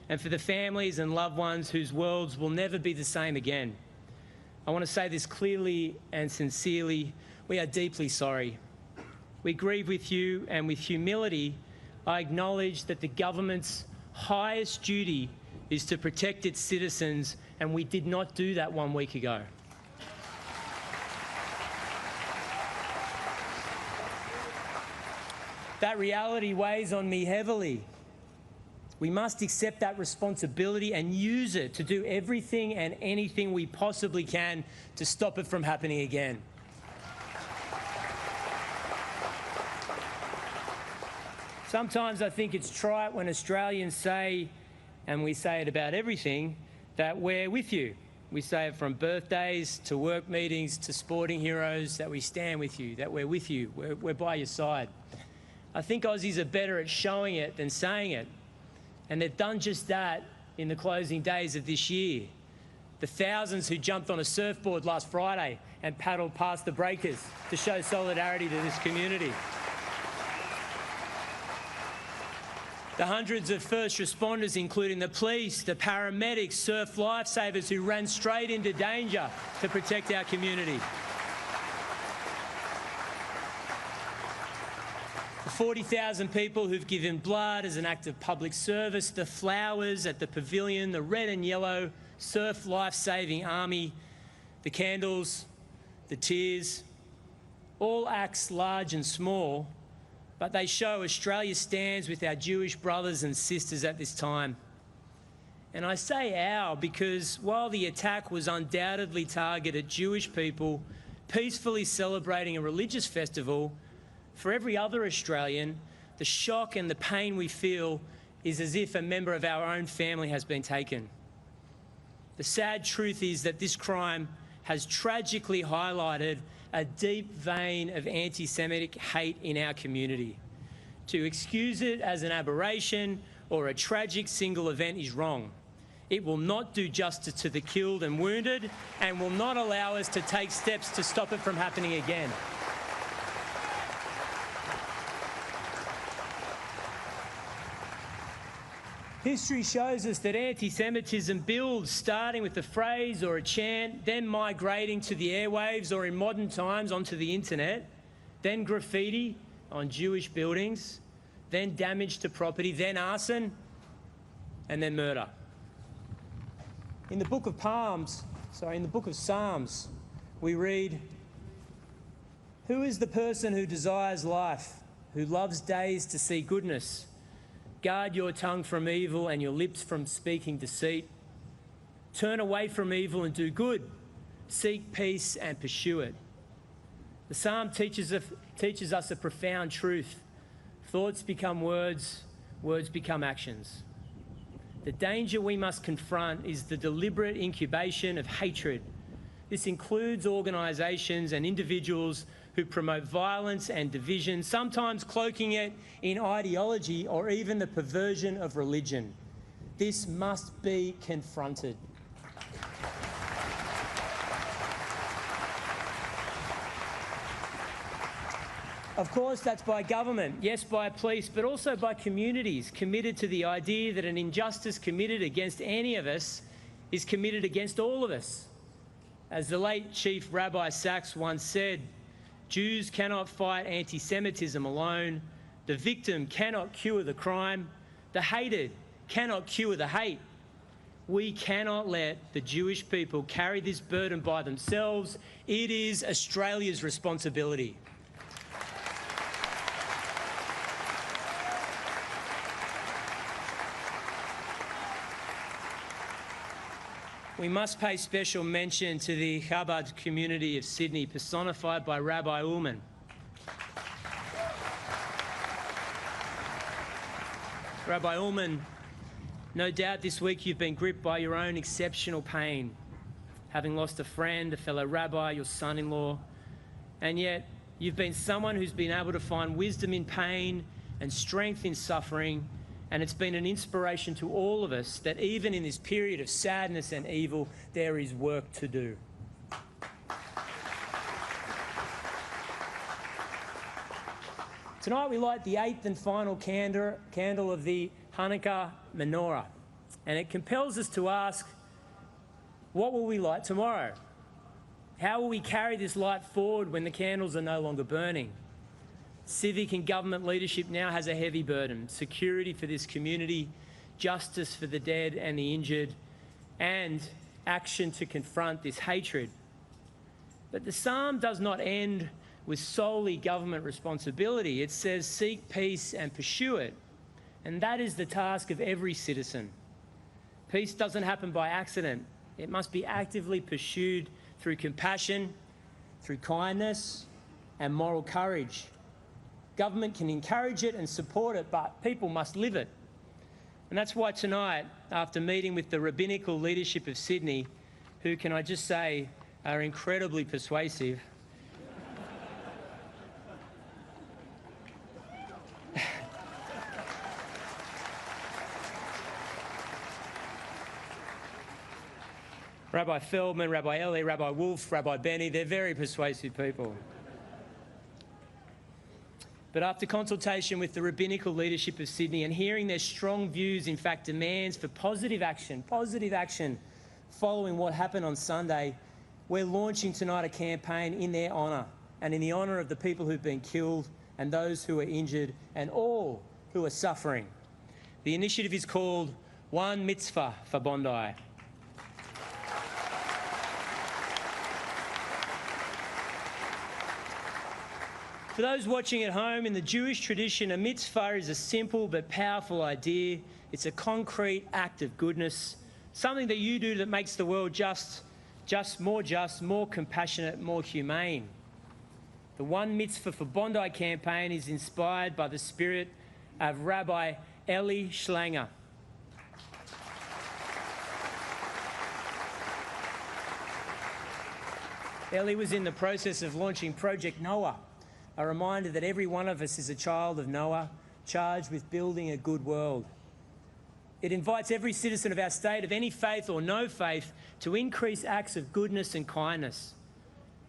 and for the families and loved ones whose worlds will never be the same again. I want to say this clearly and sincerely. We are deeply sorry. We grieve with you, and with humility, I acknowledge that the government's highest duty is to protect its citizens, and we did not do that 1 week ago. That reality weighs on me heavily. We must accept that responsibility and use it to do everything and anything we possibly can to stop it from happening again. Sometimes I think it's trite when Australians say, and we say it about everything, that we're with you. We say it from birthdays to work meetings to sporting heroes, that we stand with you, that we're with you, we're by your side. I think Aussies are better at showing it than saying it. And they've done just that in the closing days of this year. The thousands who jumped on a surfboard last Friday and paddled past the breakers to show solidarity to this community. The hundreds of first responders, including the police, the paramedics, surf lifesavers who ran straight into danger to protect our community. The 40,000 people who've given blood as an act of public service, the flowers at the pavilion, the red and yellow surf life-saving army, the candles, the tears, all acts large and small, but they show Australia stands with our Jewish brothers and sisters at this time. And I say our because while the attack was undoubtedly targeted at Jewish people peacefully celebrating a religious festival, for every other Australian, the shock and the pain we feel is as if a member of our own family has been taken. The sad truth is that this crime has tragically highlighted a deep vein of anti-Semitic hate in our community. To excuse it as an aberration or a tragic single event is wrong. It will not do justice to the killed and wounded and will not allow us to take steps to stop it from happening again. History shows us that anti-Semitism builds starting with a phrase or a chant, then migrating to the airwaves or in modern times onto the internet, then graffiti on Jewish buildings, then damage to property, then arson, and then murder. In the book of Psalms, we read, "Who is the person who desires life, who loves days to see goodness? Guard your tongue from evil and your lips from speaking deceit. Turn away from evil and do good. Seek peace and pursue it." The psalm teaches us a profound truth. Thoughts become words, words become actions. The danger we must confront is the deliberate incubation of hatred. This includes organisations and individuals who promote violence and division, sometimes cloaking it in ideology or even the perversion of religion. This must be confronted. Of course, that's by government, yes, by police, but also by communities committed to the idea that an injustice committed against any of us is committed against all of us. As the late Chief Rabbi Sachs once said, Jews cannot fight anti-Semitism alone. The victim cannot cure the crime. The hated cannot cure the hate. We cannot let the Jewish people carry this burden by themselves. It is Australia's responsibility. We must pay special mention to the Chabad community of Sydney, personified by Rabbi Ullman. Rabbi Ullman, no doubt this week you've been gripped by your own exceptional pain, having lost a friend, a fellow rabbi, your son-in-law, and yet you've been someone who's been able to find wisdom in pain and strength in suffering. And it's been an inspiration to all of us that even in this period of sadness and evil, there is work to do. Tonight we light the 8th and final candle of the Hanukkah Menorah, and it compels us to ask, what will we light tomorrow? How will we carry this light forward when the candles are no longer burning? Civic and government leadership now has a heavy burden: security for this community, justice for the dead and the injured, and action to confront this hatred. But the psalm does not end with solely government responsibility. It says, seek peace and pursue it. And that is the task of every citizen. Peace doesn't happen by accident. It must be actively pursued through compassion, through kindness, and moral courage. Government can encourage it and support it, but people must live it. And that's why tonight, after meeting with the Rabbinical leadership of Sydney, who, can I just say, are incredibly persuasive, Rabbi Feldman, Rabbi Ellie, Rabbi Wolf, Rabbi Benny, they're very persuasive people. But after consultation with the Rabbinical leadership of Sydney and hearing their strong views, in fact demands for positive action following what happened on Sunday, we're launching tonight a campaign in their honour and in the honour of the people who've been killed and those who are injured and all who are suffering. The initiative is called One Mitzvah for Bondi. For those watching at home, in the Jewish tradition, a mitzvah is a simple but powerful idea. It's a concrete act of goodness, something that you do that makes the world just, more compassionate, more humane. The One Mitzvah for Bondi campaign is inspired by the spirit of Rabbi Eli Schlanger. Eli was in the process of launching Project Noah, a reminder that every one of us is a child of Noah, charged with building a good world. It invites every citizen of our state, of any faith or no faith, to increase acts of goodness and kindness.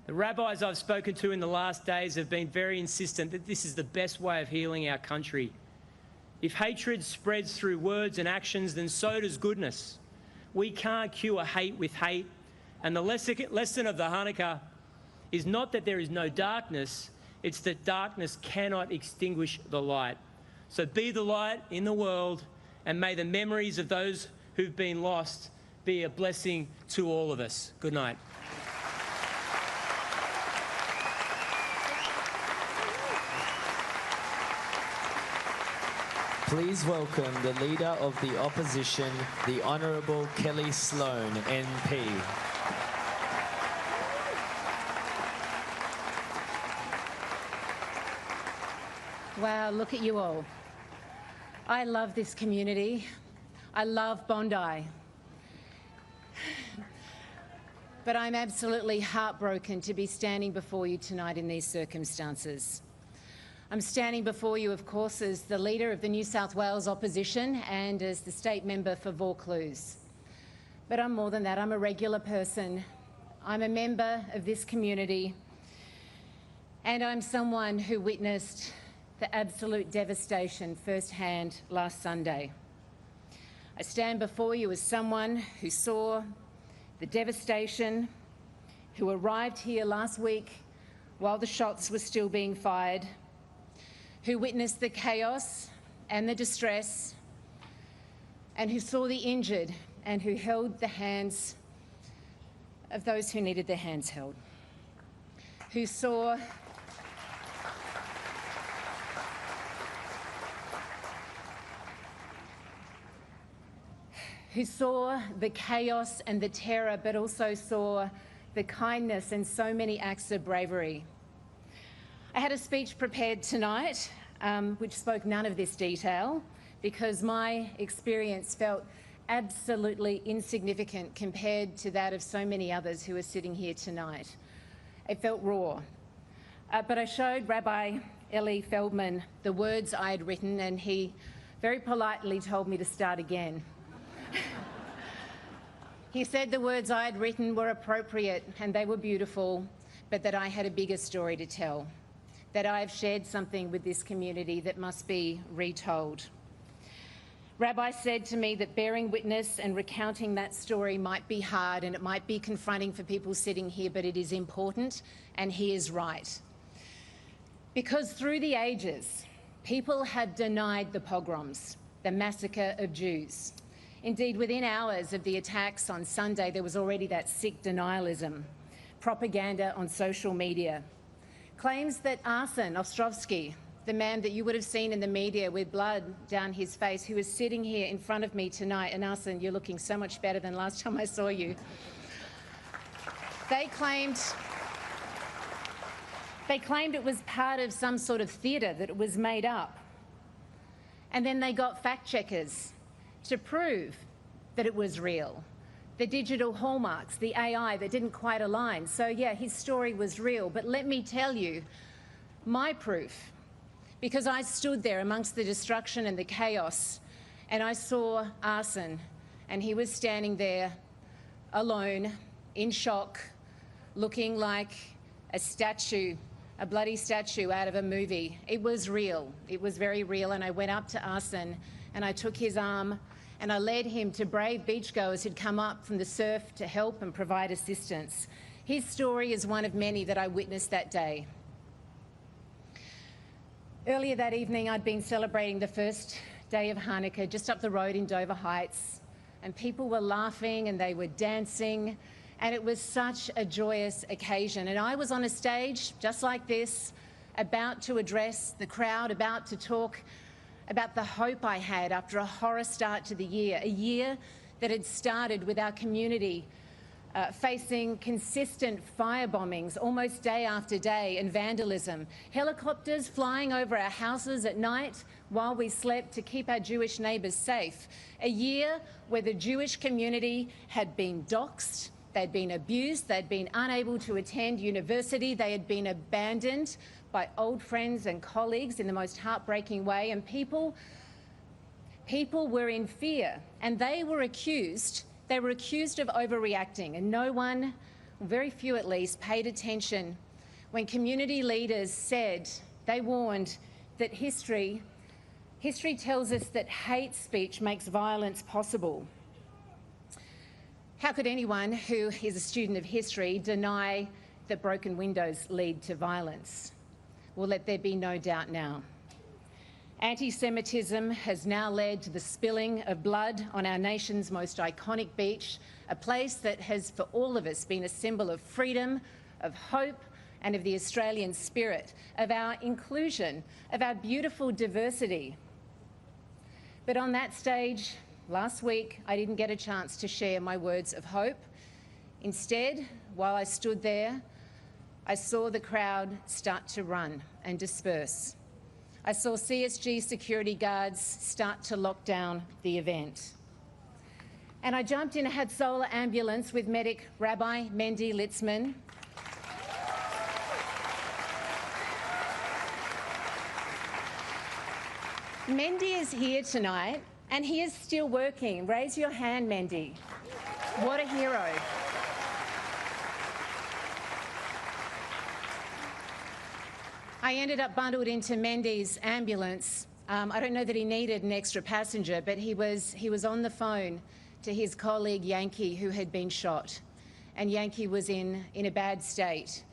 The rabbis I've spoken to in the last days have been very insistent that this is the best way of healing our country. If hatred spreads through words and actions, then so does goodness. We can't cure hate with hate. And the lesson of the Hanukkah is not that there is no darkness, it's that darkness cannot extinguish the light. So be the light in the world, and may the memories of those who've been lost be a blessing to all of us. Good night. Please welcome the Leader of the Opposition, the Honourable Kelly Sloan, MP. Wow, look at you all. I love this community. I love Bondi. But I'm absolutely heartbroken to be standing before you tonight in these circumstances. I'm standing before you, of course, as the leader of the New South Wales opposition and as the state member for Vaucluse. But I'm more than that. I'm a regular person. I'm a member of this community, and I'm someone who witnessed the absolute devastation firsthand last Sunday. I stand before you as someone who saw the devastation, who arrived here last week while the shots were still being fired, who witnessed the chaos and the distress, and who saw the injured and who held the hands of those who needed their hands held, who saw the chaos and the terror, but also saw the kindness and so many acts of bravery. I had a speech prepared tonight which spoke none of this detail because my experience felt absolutely insignificant compared to that of so many others who are sitting here tonight. It felt raw. But I showed Rabbi Eli Feldman the words I had written, and he very politely told me to start again. He said the words I had written were appropriate and they were beautiful, but that I had a bigger story to tell. that I have shared something with this community that must be retold. Rabbi said to me that bearing witness and recounting that story might be hard and it might be confronting for people sitting here, but it is important, and he is right. Because through the ages, people have denied the pogroms, the massacre of Jews. Indeed, within hours of the attacks on Sunday, there was already that sick denialism, propaganda on social media. Claims that Arsen Ostrovsky, the man that you would have seen in the media with blood down his face, who is sitting here in front of me tonight, and Arsen, you're looking so much better than last time I saw you. They claimed it was part of some sort of theatre, that it was made up. And then they got fact checkers to prove that it was real. The digital hallmarks, the AI that didn't quite align. So yeah, his story was real. But let me tell you, my proof, because I stood there amongst the destruction and the chaos, and I saw Arsen, and he was standing there alone, in shock, looking like a statue, a bloody statue out of a movie. It was real. It was very real. And I went up to Arsen and I took his arm and I led him to brave beachgoers who'd come up from the surf to help and provide assistance. His story is one of many that I witnessed that day. Earlier that evening, I'd been celebrating the first day of Hanukkah just up the road in Dover Heights, and people were laughing and they were dancing, and it was such a joyous occasion. And I was on a stage just like this, about to address the crowd, about to talk about the hope I had after a horror start to the year, a year that had started with our community facing consistent fire bombings almost day after day, and vandalism, helicopters flying over our houses at night while we slept to keep our Jewish neighbours safe. A year where the Jewish community had been doxxed, they'd been abused, they'd been unable to attend university, they had been abandoned by old friends and colleagues in the most heartbreaking way, and people were in fear, and they were accused of overreacting, and no one, very few at least, paid attention when community leaders said, they warned that history tells us that hate speech makes violence possible. How could anyone who is a student of history deny that broken windows lead to violence? Well, let there be no doubt now. Anti-Semitism has now led to the spilling of blood on our nation's most iconic beach, a place that has, for all of us, been a symbol of freedom, of hope, and of the Australian spirit, of our inclusion, of our beautiful diversity. But on that stage, last week, I didn't get a chance to share my words of hope. Instead, while I stood there, I saw the crowd start to run and disperse. I saw CSG security guards start to lock down the event. And I jumped in a Hatzolah ambulance with medic Rabbi Mendy Litzman. Mendy is here tonight and he is still working. Raise your hand, Mendy. What a hero. I ended up bundled into Mendy's ambulance. I don't know that he needed an extra passenger, but he was on the phone to his colleague Yankee, who had been shot, and Yankee was in a bad state.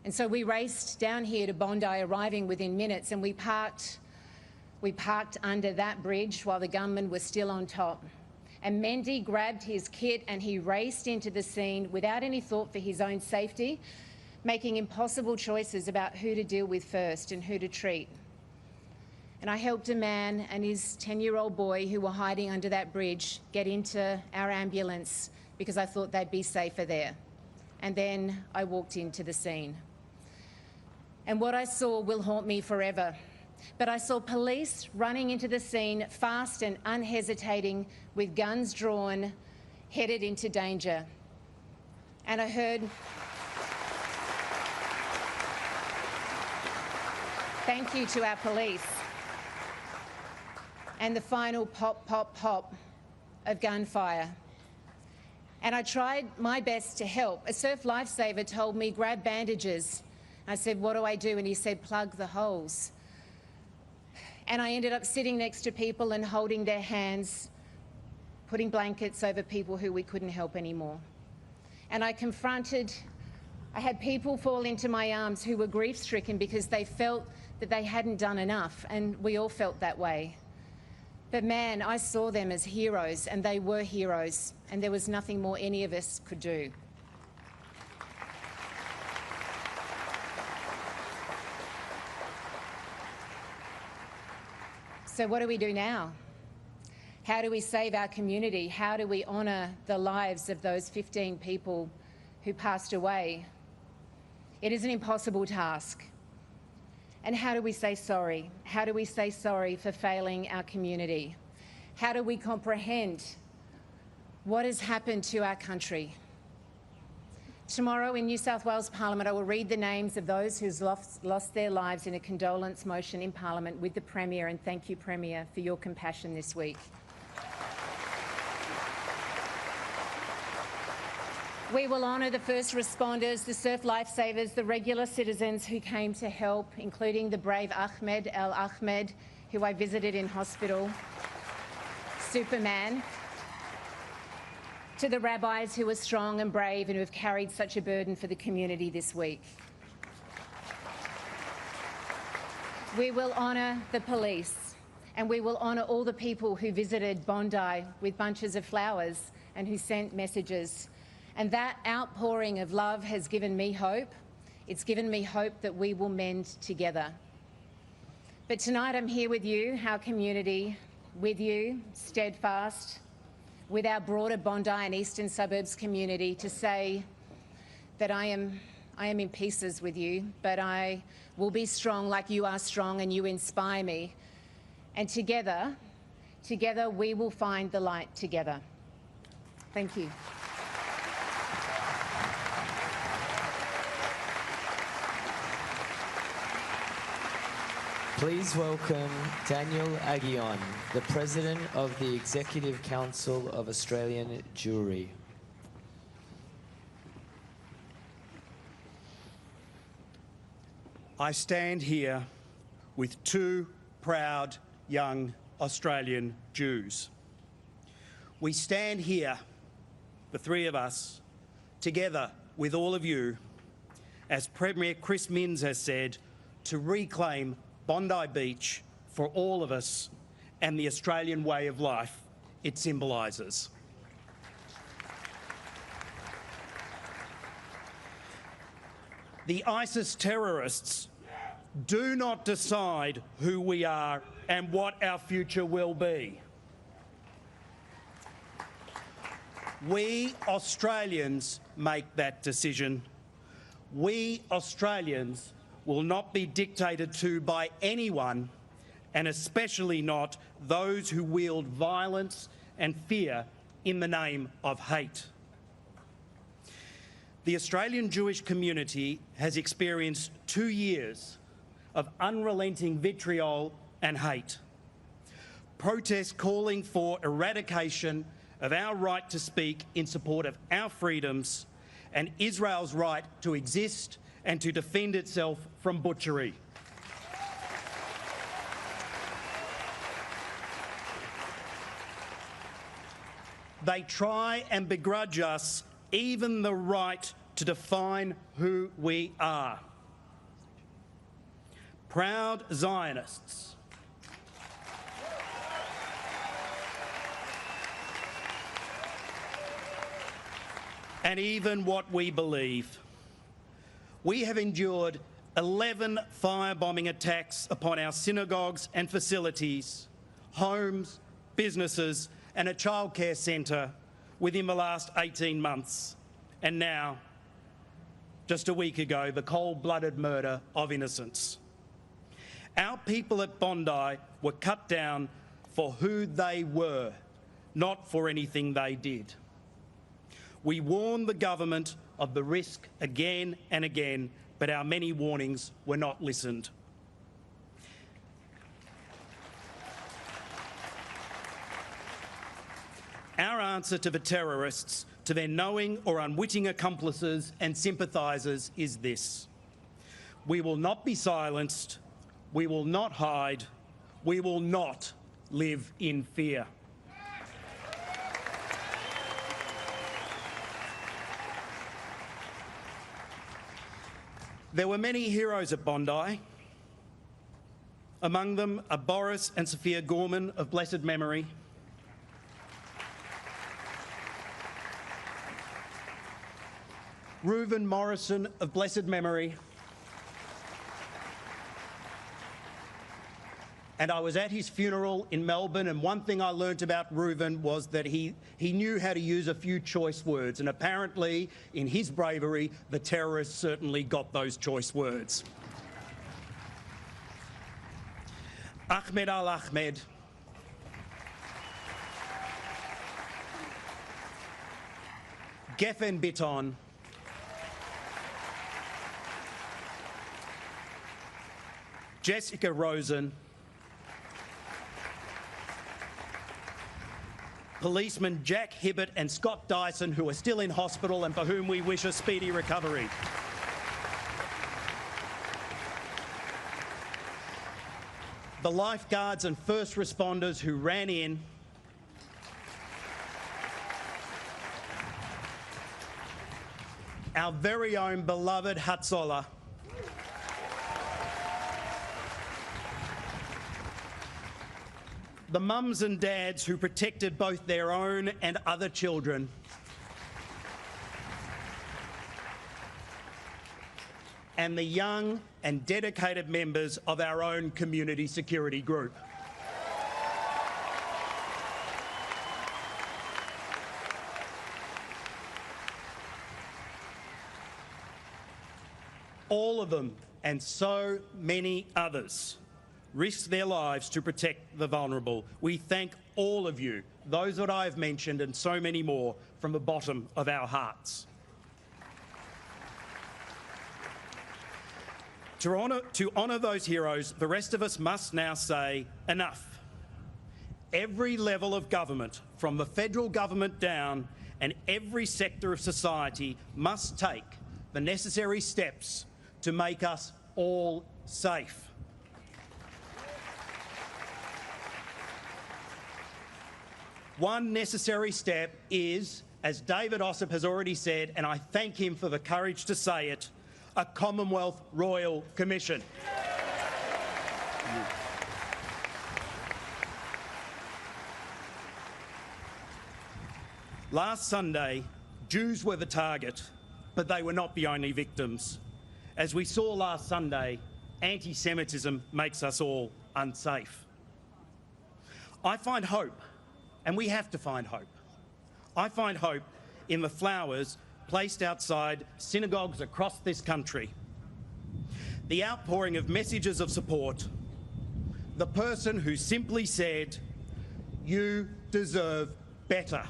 And so we raced down here to Bondi, arriving within minutes, and we parked under that bridge while the gunman was still on top. And Mendy grabbed his kit and he raced into the scene without any thought for his own safety, making impossible choices about who to deal with first and who to treat. And I helped a man and his 10-year-old boy who were hiding under that bridge get into our ambulance because I thought they'd be safer there. And then I walked into the scene. And what I saw will haunt me forever. But I saw police running into the scene, fast and unhesitating, with guns drawn, headed into danger. And I heard, thank you to our police, and the final pop, pop, pop of gunfire. And I tried my best to help. A surf lifesaver told me, grab bandages, I said, what do I do? And he said, plug the holes. And I ended up sitting next to people and holding their hands, putting blankets over people who we couldn't help anymore. And I had people fall into my arms who were grief-stricken because they felt that they hadn't done enough, and we all felt that way. But man, I saw them as heroes, and they were heroes, and there was nothing more any of us could do. So what do we do now? How do we save our community? How do we honour the lives of those 15 people who passed away? It is an impossible task. And how do we say sorry? How do we say sorry for failing our community? How do we comprehend what has happened to our country? Tomorrow in New South Wales Parliament, I will read the names of those who've lost their lives in a condolence motion in Parliament with the Premier, and thank you, Premier, for your compassion this week. We will honour the first responders, the surf lifesavers, the regular citizens who came to help, including the brave Ahmed El Ahmed, who I visited in hospital, Superman, to the rabbis who are strong and brave and who have carried such a burden for the community this week. We will honour the police, and we will honour all the people who visited Bondi with bunches of flowers and who sent messages. And that outpouring of love has given me hope. It's given me hope that we will mend together. But tonight I'm here with you, our community, with you, steadfast, with our broader Bondi and Eastern Suburbs community, to say that I am in pieces with you, but I will be strong like you are strong, and you inspire me. And together we will find the light together. Thank you. Please welcome Daniel Aguillon, the President of the Executive Council of Australian Jewry. I stand here with two proud young Australian Jews. We stand here, the three of us, together with all of you, as Premier Chris Minns has said, to reclaim Bondi Beach for all of us and the Australian way of life it symbolises. The ISIS terrorists do not decide who we are and what our future will be. We Australians make that decision. We Australians will not be dictated to by anyone, and especially not those who wield violence and fear in the name of hate. The Australian Jewish community has experienced 2 years of unrelenting vitriol and hate. Protests calling for eradication of our right to speak in support of our freedoms and Israel's right to exist and to defend itself from butchery. They try and begrudge us even the right to define who we are. Proud Zionists. And even what we believe. We have endured 11 firebombing attacks upon our synagogues and facilities, homes, businesses, and a childcare centre within the last 18 months. And now, just a week ago, the cold-blooded murder of innocents. Our people at Bondi were cut down for who they were, not for anything they did. We warned the government of the risk again and again, but our many warnings were not listened. Our answer to the terrorists, to their knowing or unwitting accomplices and sympathisers, is this. We will not be silenced. We will not hide. We will not live in fear. There were many heroes at Bondi. Among them are Boris and Sophia Gorman of blessed memory, Reuven Morrison of blessed memory, and I was at his funeral in Melbourne, and one thing I learnt about Reuven was that he knew how to use a few choice words, and apparently, in his bravery, the terrorists certainly got those choice words. Ahmed Al-Ahmed, Geffen Bitton, Jessica Rosen, policemen Jack Hibbert and Scott Dyson, who are still in hospital and for whom we wish a speedy recovery. The lifeguards and first responders who ran in, our very own beloved Hatzolah, the mums and dads who protected both their own and other children, and the young and dedicated members of our own community security group. All of them, and so many others, risked their lives to protect the vulnerable. We thank all of you, those that I've mentioned and so many more, from the bottom of our hearts. To honour those heroes, the rest of us must now say enough. Every level of government, from the federal government down, and every sector of society must take the necessary steps to make us all safe. One necessary step is, as David Ossip has already said, and I thank him for the courage to say it, a Commonwealth Royal Commission. Last Sunday, Jews were the target, but they were not the only victims. As we saw last Sunday, anti-Semitism makes us all unsafe. I find hope, and we have to find hope. I find hope in the flowers placed outside synagogues across this country, the outpouring of messages of support, the person who simply said, "You deserve better."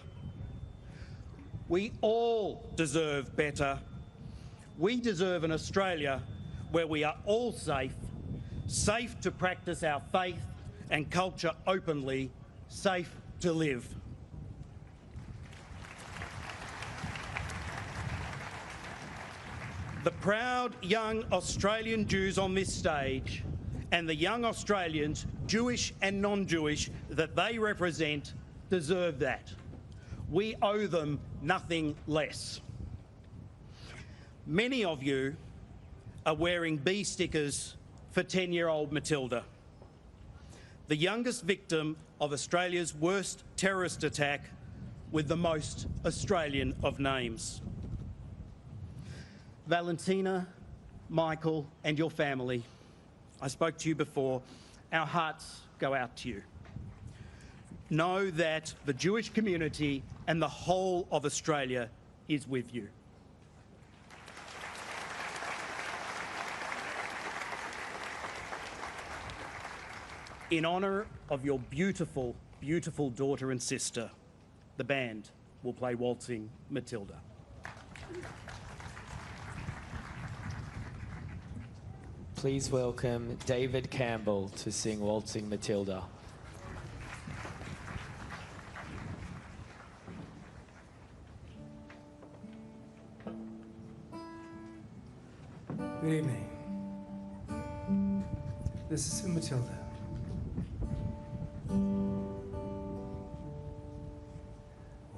We all deserve better. We deserve an Australia where we are all safe, safe to practice our faith and culture openly, safe to live. The proud young Australian Jews on this stage and the young Australians, Jewish and non-Jewish, that they represent deserve that. We owe them nothing less. Many of you are wearing B stickers for 10-year-old Matilda, the youngest victim of Australia's worst terrorist attack with the most Australian of names. Valentina, Michael, and your family, I spoke to you before, our hearts go out to you. Know that the Jewish community and the whole of Australia is with you. In honour of your beautiful, beautiful daughter and sister, the band will play Waltzing Matilda. Please welcome David Campbell to sing Waltzing Matilda. Good evening. This is Matilda.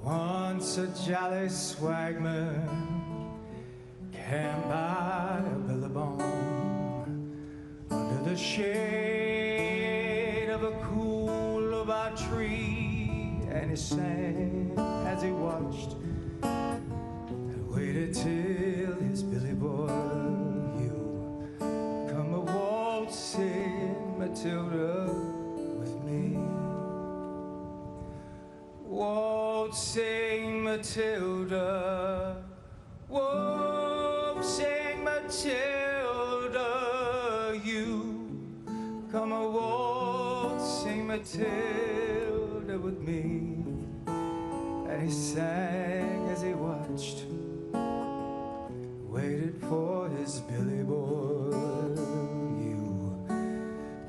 Once a jolly swagman camped by a billabong under the shade of a cool bar tree, and he sang as he watched and waited till his Billy boy, you come a waltzing Matilda with me. Waltzing Matilda, waltzing Matilda, you come a waltzing Matilda with me. And he sang as he watched, waited for his Billy boy, you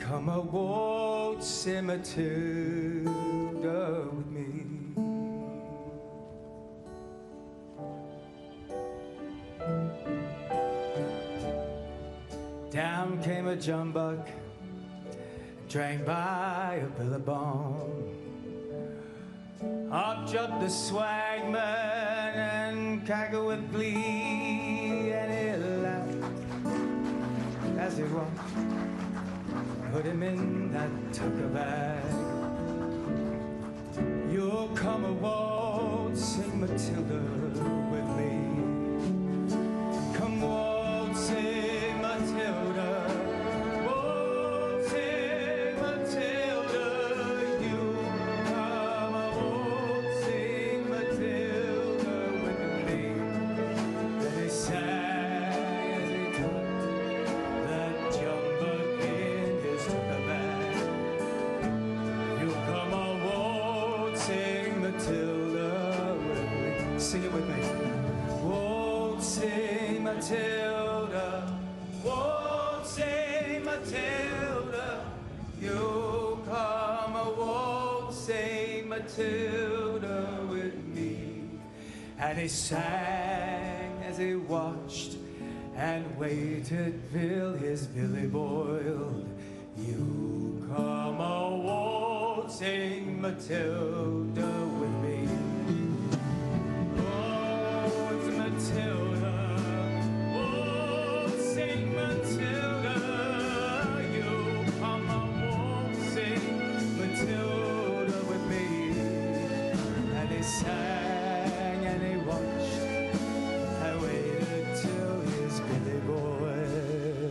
come a waltzing Matilda with me. Down came a jumbuck, drank by a billabong. Up jumped the swagman and cackled with glee, and he laughed as he walked, put him in that tucker bag. You'll come a waltzing Matilda with me. Come waltzing Matilda, waltzing Matilda, you come a waltzing Matilda with me. And he sang as he tucked that jumbuck in his tucker bag. You come a waltzing Matilda with me. Sing it with me. Waltzing Matilda, waltzing Matilda, you come a waltzing Matilda with me. And he sang as he watched and waited till his Billy boiled. You come a waltzing Matilda with me. Waltzing Matilda, waltzing Matilda, you come a waltzing Matilda with me. And he sang and he watched and waited till his Billy boiled.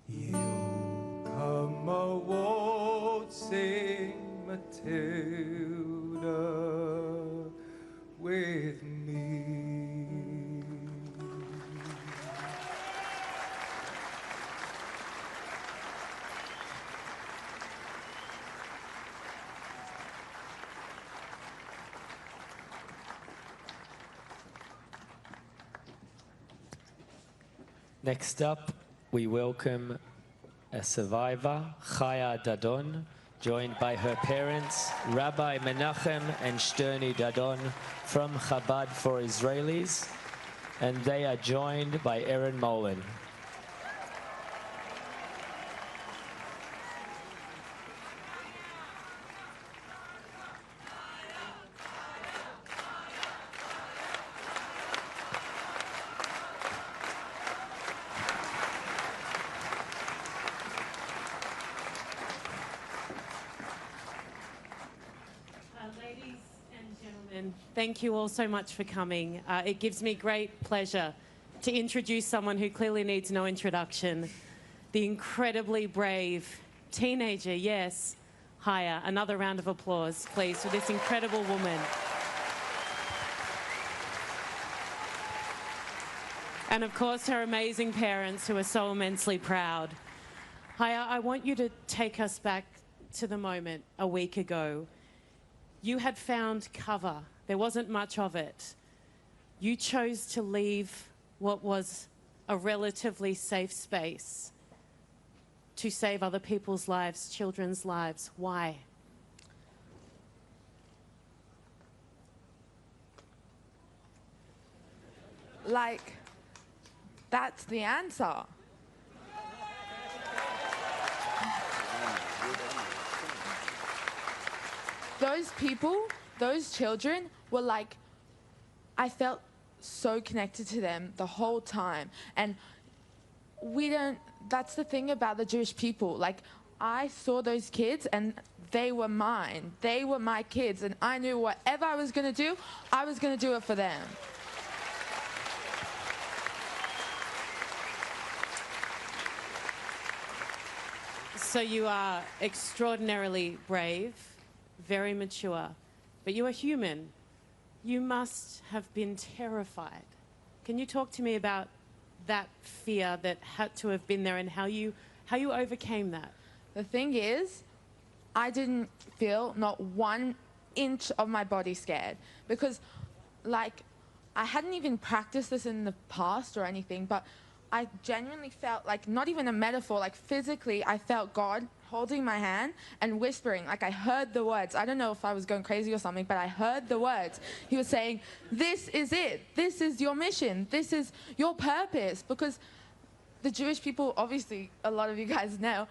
You come a waltzing Matilda with me. Next up, we welcome a survivor, Chaya Dadon, joined by her parents, Rabbi Menachem and Shterni Dadon from Chabad for Israelis, and they are joined by Erin Molen. Ladies and gentlemen, thank you all so much for coming. It gives me great pleasure to introduce someone who clearly needs no introduction, the incredibly brave teenager, yes, Chaya. Another round of applause, please, for this incredible woman. And of course, her amazing parents who are so immensely proud. Chaya, I want you to take us back to the moment a week ago. You had found cover. There wasn't much of it. You chose to leave what was a relatively safe space to save other people's lives, children's lives. Why? Like, that's the answer. those people, those children were like, I felt so connected to them the whole time. And that's the thing about the Jewish people. Like, I saw those kids and they were mine. They were my kids, and I knew whatever I was going to do, I was going to do it for them. So you are extraordinarily brave, very mature, but you are human. You must have been terrified. Can you talk to me about that fear that had to have been there and how you overcame that? The thing is, I didn't feel not 1 inch of my body scared, because, like, I hadn't even practiced this in the past or anything, but I genuinely felt like, not even a metaphor, like physically, I felt God holding my hand and whispering, like I heard the words. I don't know if I was going crazy or something, but I heard the words. He was saying, this is it. This is your mission. This is your purpose. Because the Jewish people, obviously, a lot of you guys know,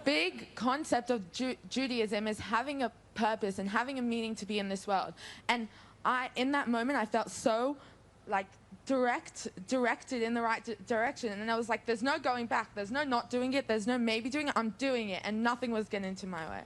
big concept of Judaism is having a purpose and having a meaning to be in this world. And in that moment, I felt so, like, directed in the right direction, and I was like, there's no going back, there's no not doing it, there's no maybe doing it, I'm doing it, and nothing was getting into my way.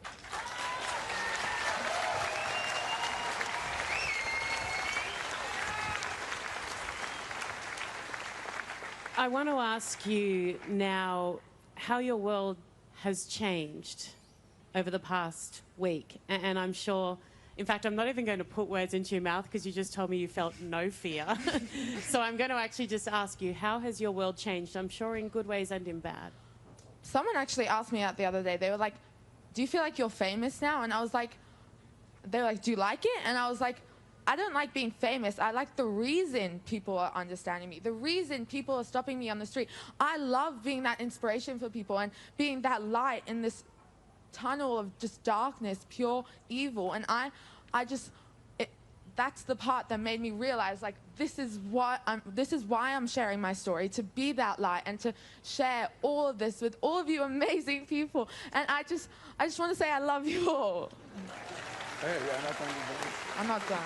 I want to ask you now how your world has changed over the past week, and I'm sure, in fact, I'm not even going to put words into your mouth because you just told me you felt no fear. So I'm going to actually just ask you, how has your world changed? I'm sure in good ways and in bad. Someone actually asked me out the other day, they were like, do you feel like you're famous now? And I was like, they were like, do you like it? And I was like, I don't like being famous. I like the reason people are understanding me, the reason people are stopping me on the street. I love being that inspiration for people and being that light in this tunnel of just darkness, pure evil. And that's the part that made me realize, like, this is why I'm sharing my story, to be that light and to share all of this with all of you amazing people. And I just want to say I love you all. Hey, I'm not done.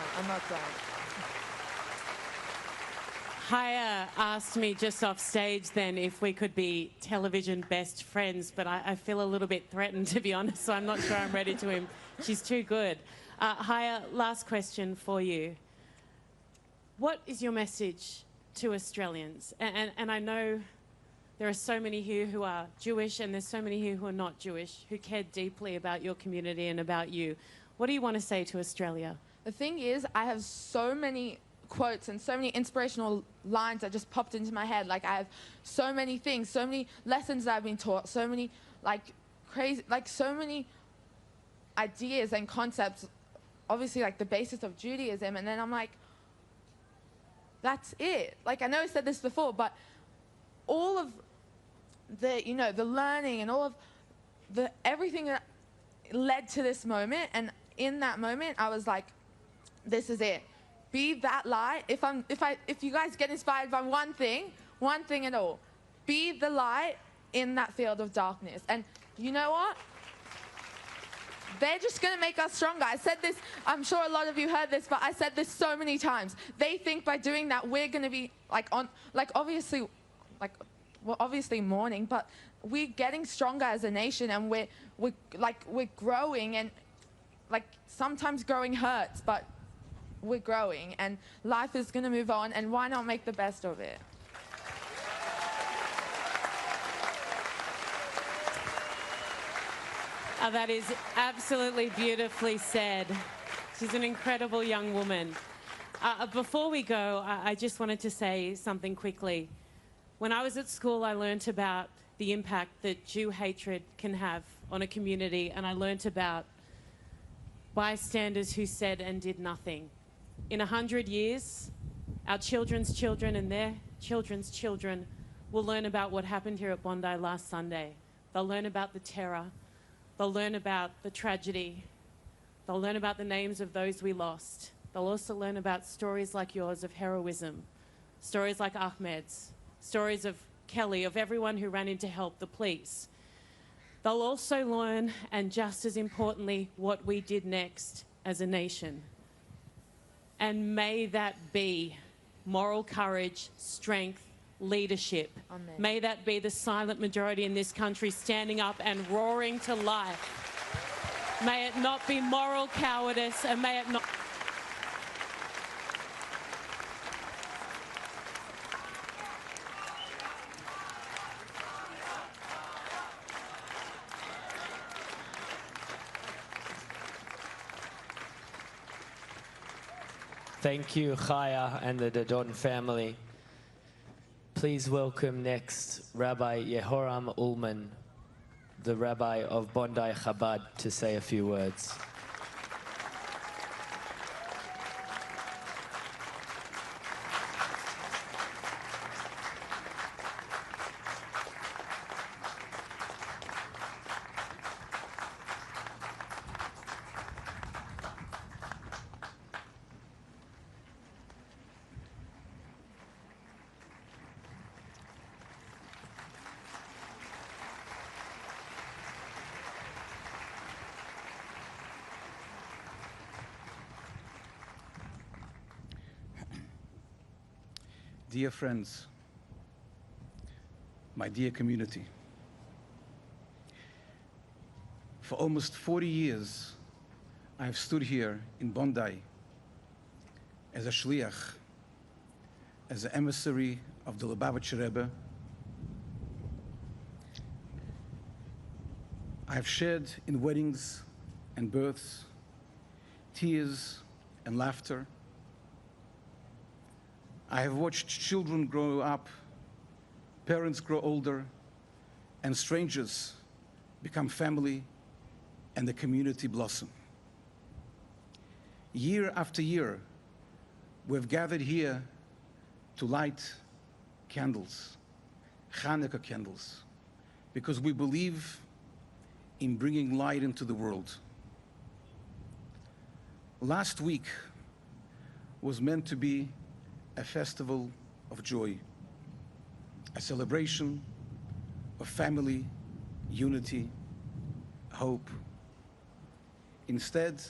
Haya asked me just off stage then if we could be television best friends, but I feel a little bit threatened, to be honest, so I'm not sure I'm ready to him. She's too good. Haya, last question for you. What is your message to Australians? And I know there are so many here who are Jewish, and there's so many here who are not Jewish, who care deeply about your community and about you. What do you want to say to Australia? The thing is, I have so many quotes and so many inspirational lines that just popped into my head. Like, I have so many things, so many lessons that I've been taught, so many, like, crazy, like, so many ideas and concepts, obviously, like, the basis of Judaism. And then I'm like, that's it. Like, I know I said this before, but all of the, you know, the learning and all of the, everything that led to this moment, and in that moment, I was like, this is it. Be that light. If you guys get inspired by one thing at all, be the light in that field of darkness. And you know what? They're just going to make us stronger. I said this, I'm sure a lot of you heard this, but I said this so many times. They think by doing that, we're going to be obviously mourning, but we're getting stronger as a nation, and we're growing, and, like, sometimes growing hurts, but we're growing, and life is going to move on, and why not make the best of it? That is absolutely beautifully said. She's an incredible young woman. Before we go, I just wanted to say something quickly. When I was at school, I learnt about the impact that Jew hatred can have on a community, and I learnt about bystanders who said and did nothing. In 100 years, our children's children and their children's children will learn about what happened here at Bondi last Sunday. They'll learn about the terror. They'll learn about the tragedy. They'll learn about the names of those we lost. They'll also learn about stories like yours of heroism, stories like Ahmed's, stories of Kelly, of everyone who ran in to help, the police. They'll also learn, and just as importantly, what we did next as a nation. And may that be moral courage, strength, leadership. Amen. May that be the silent majority in this country standing up and roaring to life. May it not be moral cowardice, and may it not... Thank you, Chaya and the Dodon family. Please welcome next Rabbi Yehoram Ullman, the Rabbi of Bondi Chabad, to say a few words. Dear friends, my dear community, for almost 40 years, I have stood here in Bondi as a shliach, as an emissary of the Lubavitcher Rebbe. I have shared in weddings and births, tears and laughter. I have watched children grow up, parents grow older, and strangers become family, and the community blossom. Year after year, we've gathered here to light candles, Hanukkah candles, because we believe in bringing light into the world. Last week was meant to be a festival of joy, a celebration of family, unity, hope. Instead,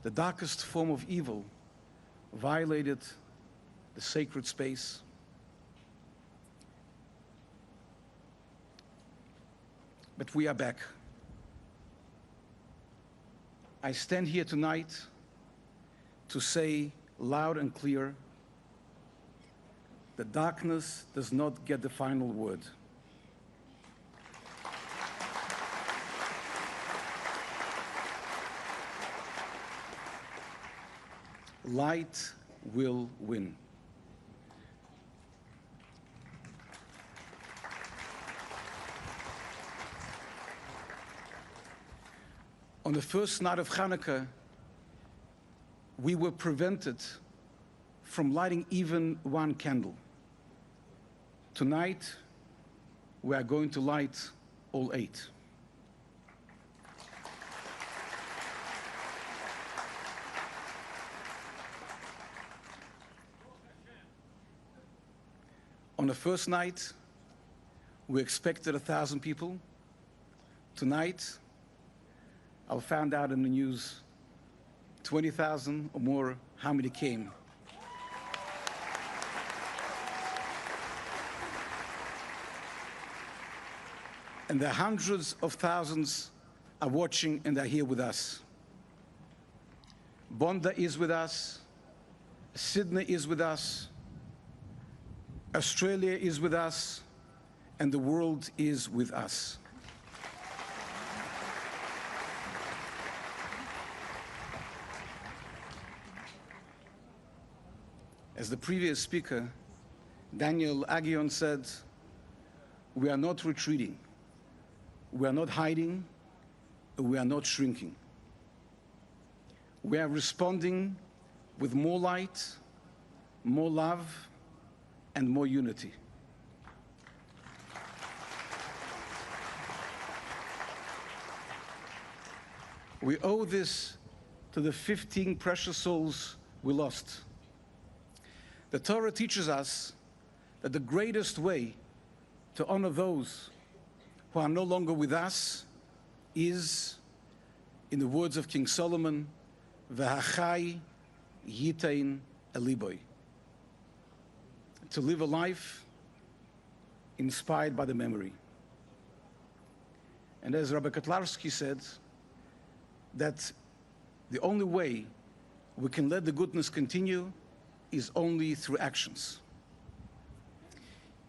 the darkest form of evil violated the sacred space. But we are back. I stand here tonight to say loud and clear, the darkness does not get the final word. Light will win. On the first night of Hanukkah, we were prevented from lighting even one candle. Tonight, we are going to light all 8. On the first night, we expected 1,000 people. Tonight, I found out in the news, 20,000 or more. How many came? And the hundreds of thousands are watching and are here with us. Bondi is with us. Sydney is with us. Australia is with us. And the world is with us. As the previous speaker, Daniel Agion, said, we are not retreating. We are not hiding, we are not shrinking. We are responding with more light, more love, and more unity. We owe this to the 15 precious souls we lost. The Torah teaches us that the greatest way to honor those who are no longer with us is, in the words of King Solomon, V'hachai yitain eliboy, to live a life inspired by the memory. And as Rabbi Kotlarski said, that the only way we can let the goodness continue is only through actions.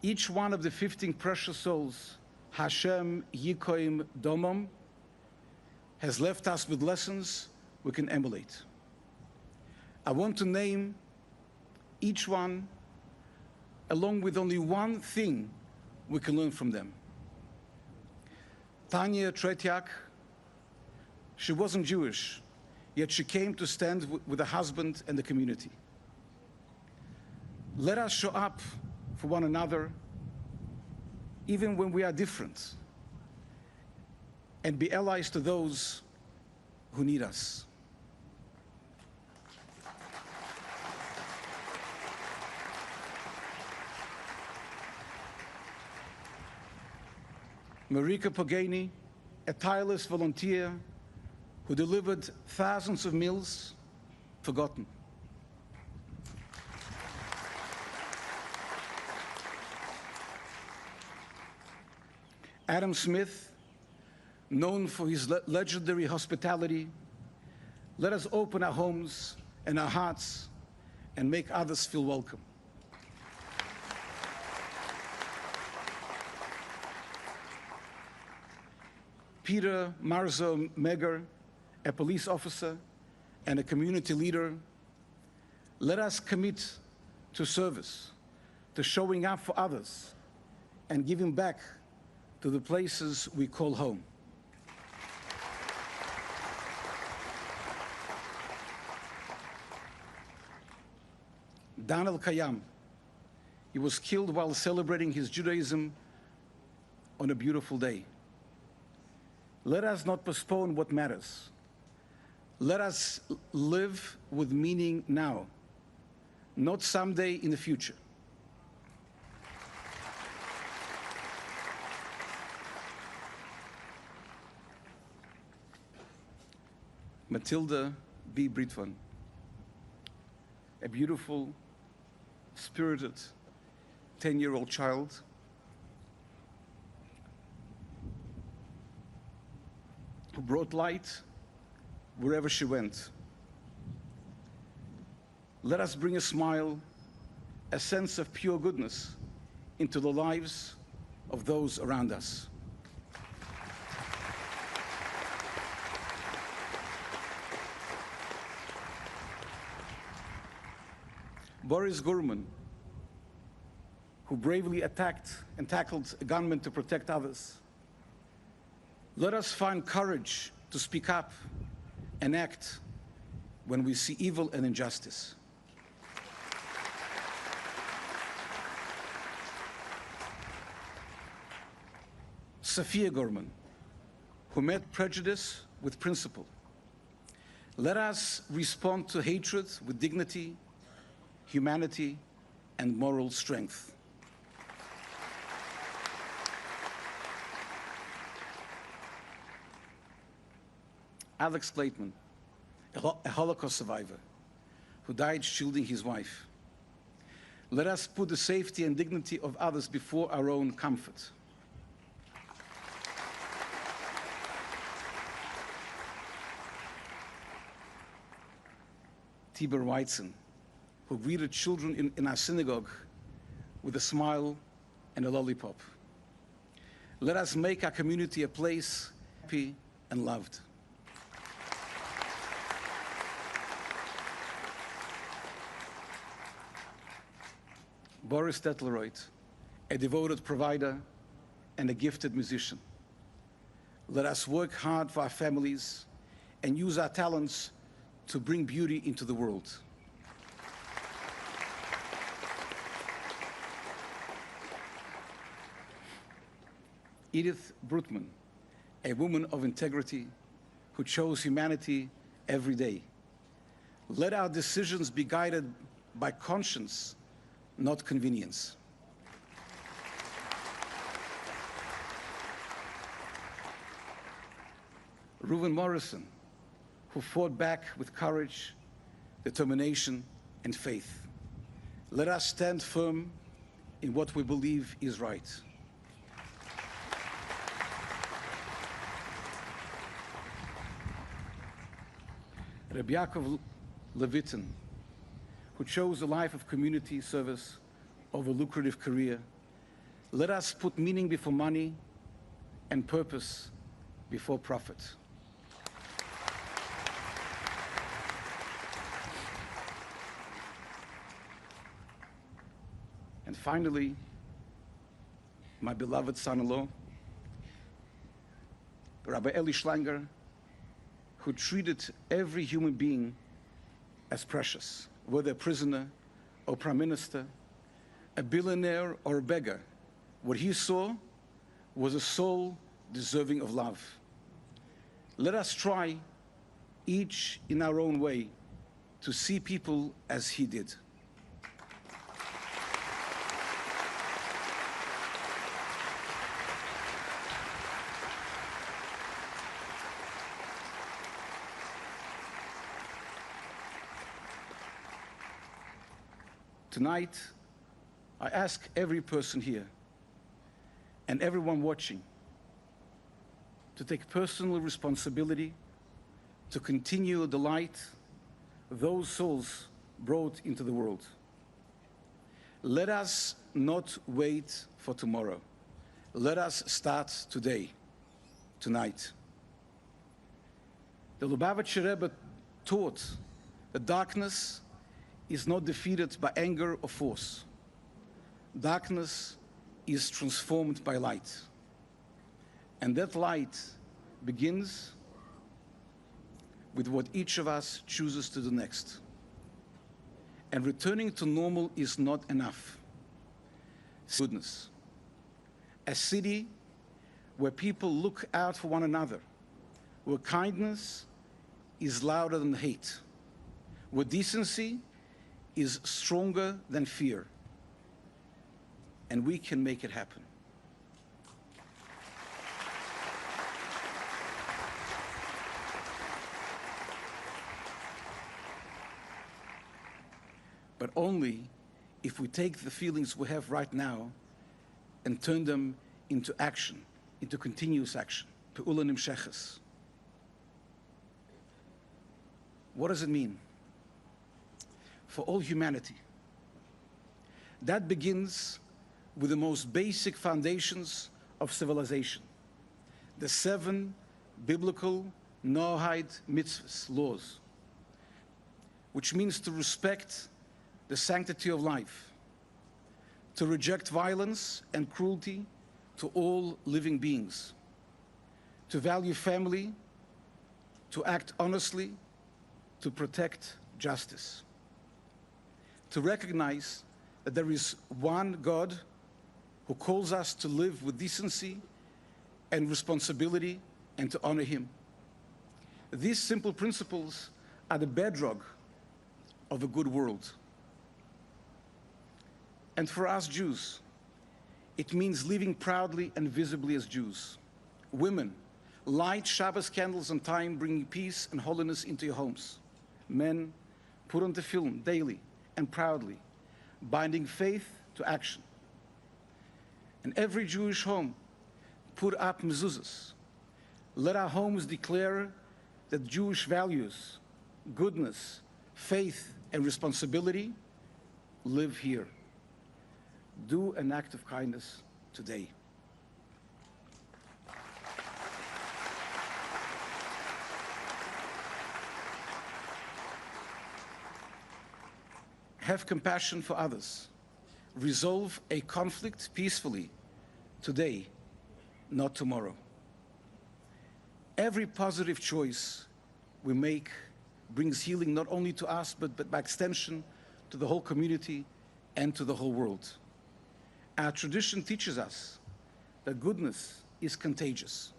Each one of the 15 precious souls, Hashem Yikoim Domom, has left us with lessons we can emulate. I want to name each one along with only one thing we can learn from them. Tanya Tretiak, she wasn't Jewish, yet she came to stand with her husband and the community. Let us show up for one another, even when we are different, and be allies to those who need us. Marika Pogani, a tireless volunteer who delivered thousands of meals, forgotten. Adam Smith, known for his legendary hospitality, let us open our homes and our hearts and make others feel welcome. Peter Marzo Meger, a police officer and a community leader, let us commit to service, to showing up for others, and giving back to the places we call home. Dan El-Kayam, he was killed while celebrating his Judaism on a beautiful day. Let us not postpone what matters. Let us live with meaning now, not someday in the future. Matilda B. Britvan, a beautiful, spirited 10-year-old child who brought light wherever she went. Let us bring a smile, a sense of pure goodness into the lives of those around us. Boris Gurman, who bravely attacked and tackled a gunman to protect others. Let us find courage to speak up and act when we see evil and injustice. Sophia Gorman, who met prejudice with principle. Let us respond to hatred with dignity, humanity, and moral strength. Alex Clayton, a Holocaust survivor who died shielding his wife. Let us put the safety and dignity of others before our own comfort. Tibor Weitzen, who greeted children in our synagogue with a smile and a lollipop. Let us make our community a place happy and loved. Boris Tetleroyd, a devoted provider and a gifted musician. Let us work hard for our families and use our talents to bring beauty into the world. Edith Brutman, a woman of integrity who chose humanity every day. Let our decisions be guided by conscience, not convenience. Reuben Morrison, who fought back with courage, determination, and faith. Let us stand firm in what we believe is right. Rabbi Yaakov Levitin, who chose a life of community service over lucrative career. Let us put meaning before money and purpose before profit. And finally, my beloved son-in-law, Rabbi Eli Schlanger, who treated every human being as precious, whether a prisoner or prime minister, a billionaire or a beggar. What he saw was a soul deserving of love. Let us try, each in our own way, to see people as he did. Tonight, I ask every person here and everyone watching to take personal responsibility to continue the light those souls brought into the world. Let us not wait for tomorrow. Let us start today, tonight. The Lubavitcher Rebbe taught that darkness is not defeated by anger or force. Darkness is transformed by light. And that light begins with what each of us chooses to do next. And returning to normal is not enough. Goodness. A city where people look out for one another, where kindness is louder than hate, where decency is stronger than fear. And we can make it happen. But only if we take the feelings we have right now and turn them into action, into continuous action. Pe'ula nimsheches. What does it mean? For all humanity. That begins with the most basic foundations of civilization. The 7 biblical Noahide mitzvahs, laws, which means to respect the sanctity of life, to reject violence and cruelty to all living beings, to value family, to act honestly, to protect justice, to recognize that there is one God who calls us to live with decency and responsibility and to honor him. These simple principles are the bedrock of a good world. And for us Jews, it means living proudly and visibly as Jews. Women, light Shabbos candles on time, bringing peace and holiness into your homes. Men, put on tefillin daily and proudly, binding faith to action. And every Jewish home, put up mezuzahs. Let our homes declare that Jewish values, goodness, faith, and responsibility live here. Do an act of kindness today. Have compassion for others. Resolve a conflict peacefully today, not tomorrow. Every positive choice we make brings healing not only to us, but by extension to the whole community and to the whole world. Our tradition teaches us that goodness is contagious.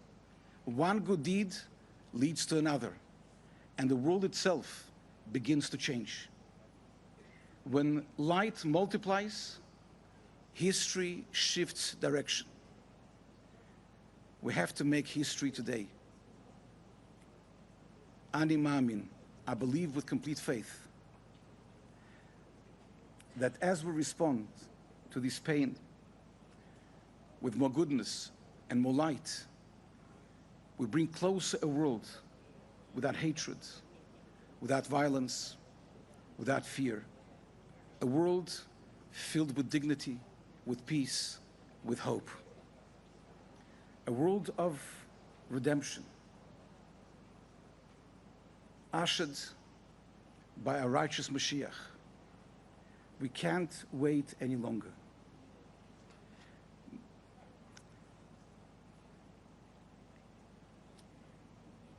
One good deed leads to another, and the world itself begins to change. When light multiplies, history shifts direction. We have to make history today. Ani Ma'amin, I believe with complete faith, that as we respond to this pain with more goodness and more light, we bring closer a world without hatred, without violence, without fear. A world filled with dignity, with peace, with hope. A world of redemption, ushered by a righteous Mashiach. We can't wait any longer.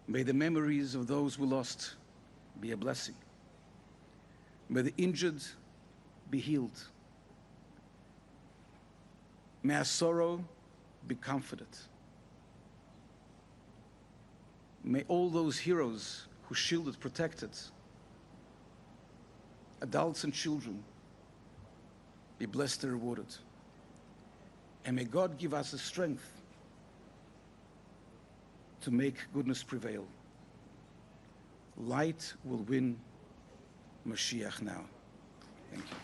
May the memories of those we lost be a blessing. May the injured be healed. May our sorrow be comforted. May all those heroes who shielded, protected, adults and children, be blessed and rewarded. And may God give us the strength to make goodness prevail. Light will win Mashiach now. Thank you.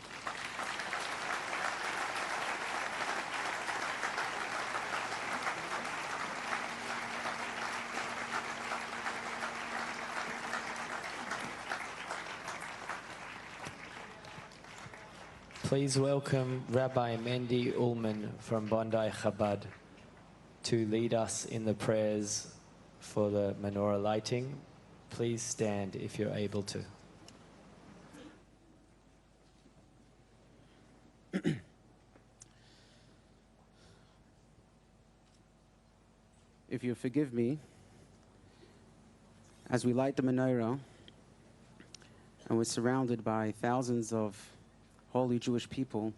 Please welcome Rabbi Mendy Ullman from Bondi Chabad to lead us in the prayers for the menorah lighting. Please stand if you're able to. If you forgive me, as we light the menorah, and we're surrounded by thousands of holy Jewish people.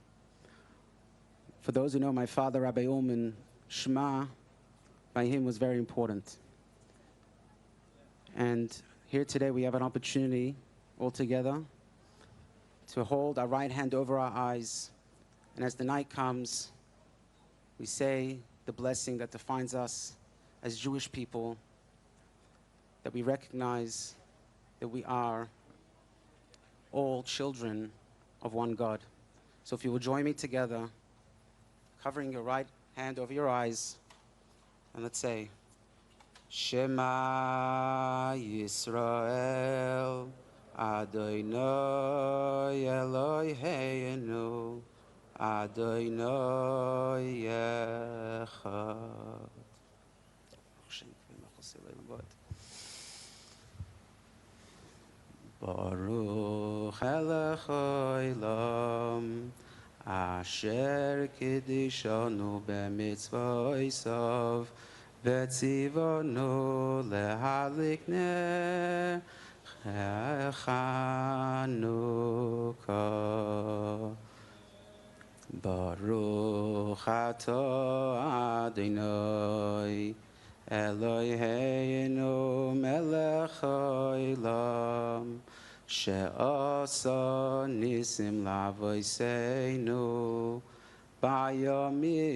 For those who know my father, Rabbi Ullman, Shema, by him was very important. And here today we have an opportunity all together to hold our right hand over our eyes. And as the night comes, we say the blessing that defines us as Jewish people, that we recognize that we are all children of one God. So if you will join me together, covering your right hand over your eyes, and let's say, Shema Yisrael, Adonai Eloheinu, Adonai Echad. Baruch Eloheinu, Asher Kiddushanu b'mitzvosav, v'tzivonu lehadlik ner Hanukkah. Baruch atah Adonai Eloheinu melech haolam, she'asa nisim la'avoseinu b'yamim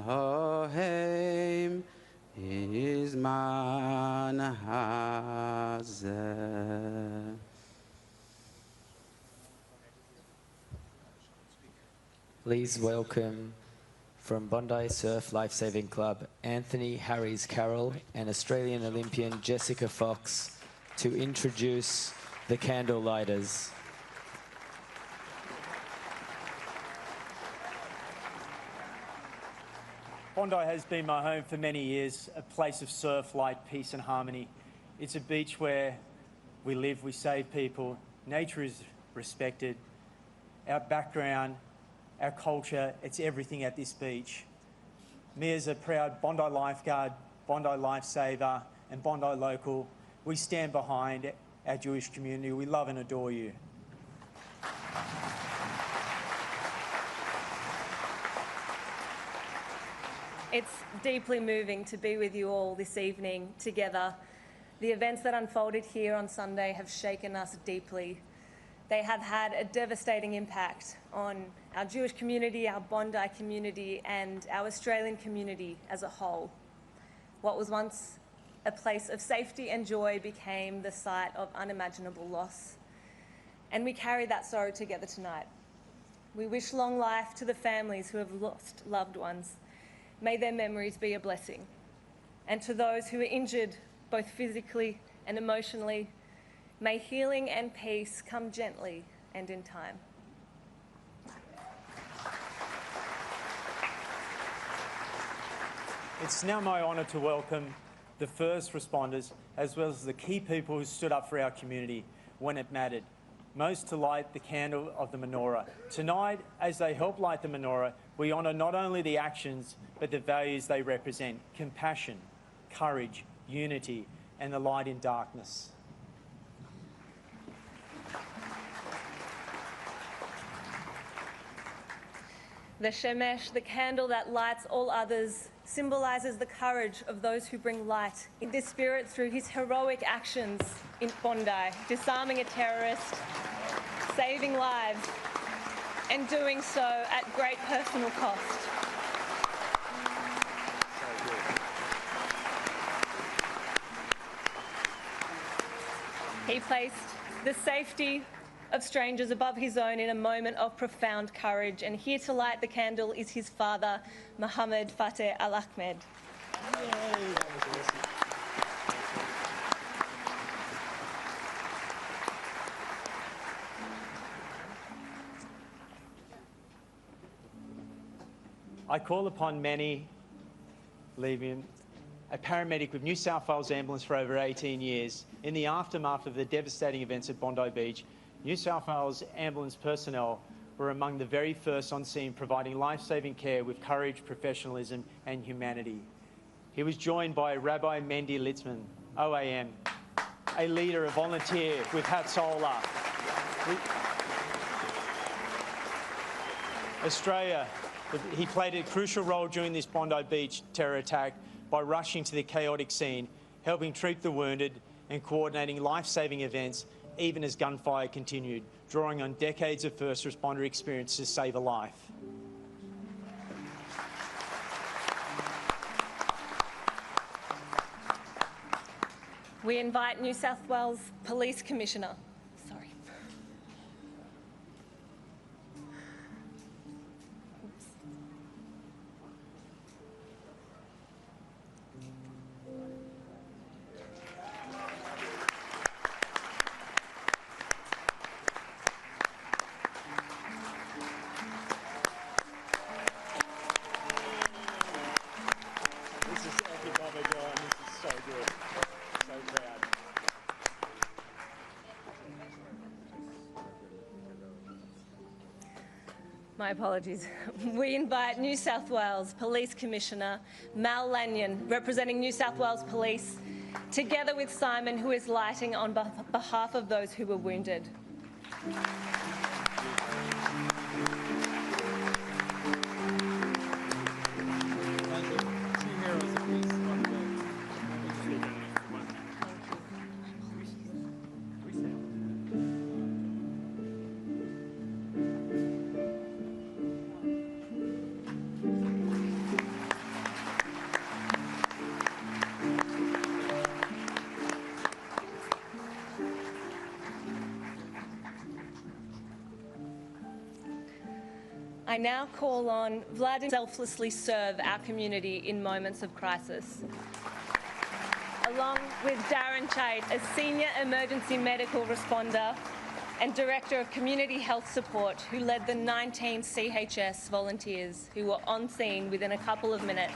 hahem izman hazeh. Please welcome from Bondi Surf Lifesaving Club, Anthony Harries Carroll and Australian Olympian Jessica Fox to introduce the candle lighters. Bondi has been my home for many years, a place of surf, light, peace and harmony. It's a beach where we live, we save people, nature is respected, our background, our culture, it's everything at this beach. Me as a proud Bondi lifeguard, Bondi lifesaver and Bondi local, we stand behind our Jewish community. We love and adore you. It's deeply moving to be with you all this evening together. The events that unfolded here on Sunday have shaken us deeply. They have had a devastating impact on our Jewish community, our Bondi community, and our Australian community as a whole. What was once a place of safety and joy became the site of unimaginable loss. And we carry that sorrow together tonight. We wish long life to the families who have lost loved ones. May their memories be a blessing. And to those who are injured, both physically and emotionally, may healing and peace come gently and in time. It's now my honour to welcome the first responders, as well as the key people who stood up for our community when it mattered, most to light the candle of the menorah. Tonight, as they help light the menorah, we honour not only the actions, but the values they represent: compassion, courage, unity, and the light in darkness. The shemesh, the candle that lights all others, symbolises the courage of those who bring light in this spirit through his heroic actions in Bondi, disarming a terrorist, saving lives, and doing so at great personal cost. He placed the safety of strangers above his own in a moment of profound courage, and here to light the candle is his father, Mohammed Fateh Al-Ahmed. I call upon Manny Levian, a paramedic with New South Wales Ambulance for over 18 years. In the aftermath of the devastating events at Bondi Beach, New South Wales Ambulance personnel were among the very first on scene, providing life-saving care with courage, professionalism and humanity. He was joined by Rabbi Mendy Litzman, OAM, a leader, a volunteer with Hatzolah. Australia, he played a crucial role during this Bondi Beach terror attack by rushing to the chaotic scene, helping treat the wounded and coordinating life-saving events even as gunfire continued, drawing on decades of first responder experience to save a life. We invite New South Wales Police Commissioner. Sorry. This is Advocacy, and this is so good. So proud. My apologies. We invite New South Wales Police Commissioner Mal Lanyon, representing New South Wales Police, together with Simon, who is lighting on behalf of those who were wounded. I now call on Vladimir to selflessly serve our community in moments of crisis. Along with Darren Chait, a senior emergency medical responder and Director of Community Health Support, who led the 19 CHS volunteers who were on scene within a couple of minutes.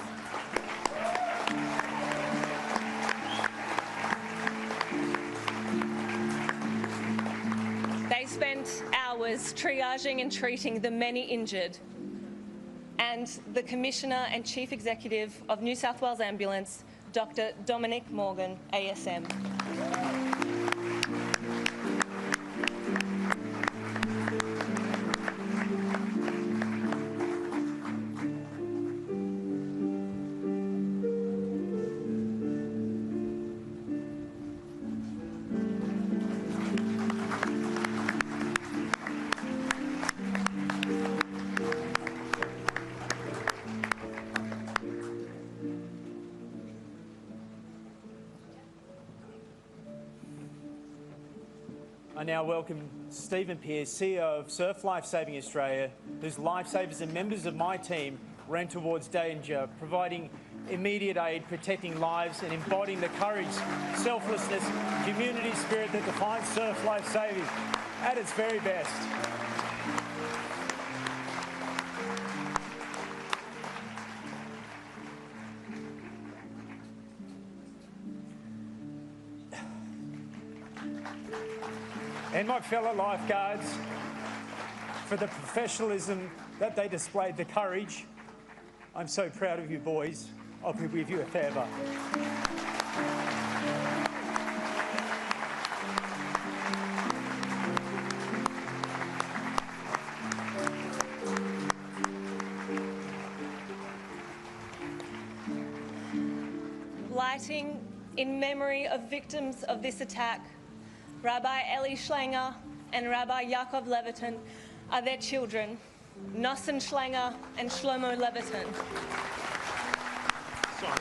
They spent hours triaging and treating the many injured, and the Commissioner and Chief Executive of New South Wales Ambulance, Dr. Dominic Morgan, ASM. I now welcome Stephen Pearce, CEO of Surf Life Saving Australia, whose lifesavers and members of my team ran towards danger, providing immediate aid, protecting lives and embodying the courage, selflessness, community spirit that defines surf life saving at its very best. And my fellow lifeguards, for the professionalism that they displayed, the courage. I'm so proud of you boys. I'll be with you forever. Lighting in memory of victims of this attack, Rabbi Eli Schlanger and Rabbi Yaakov Levitin are their children, Nosson Schlanger and Shlomo Levitin. Sorry.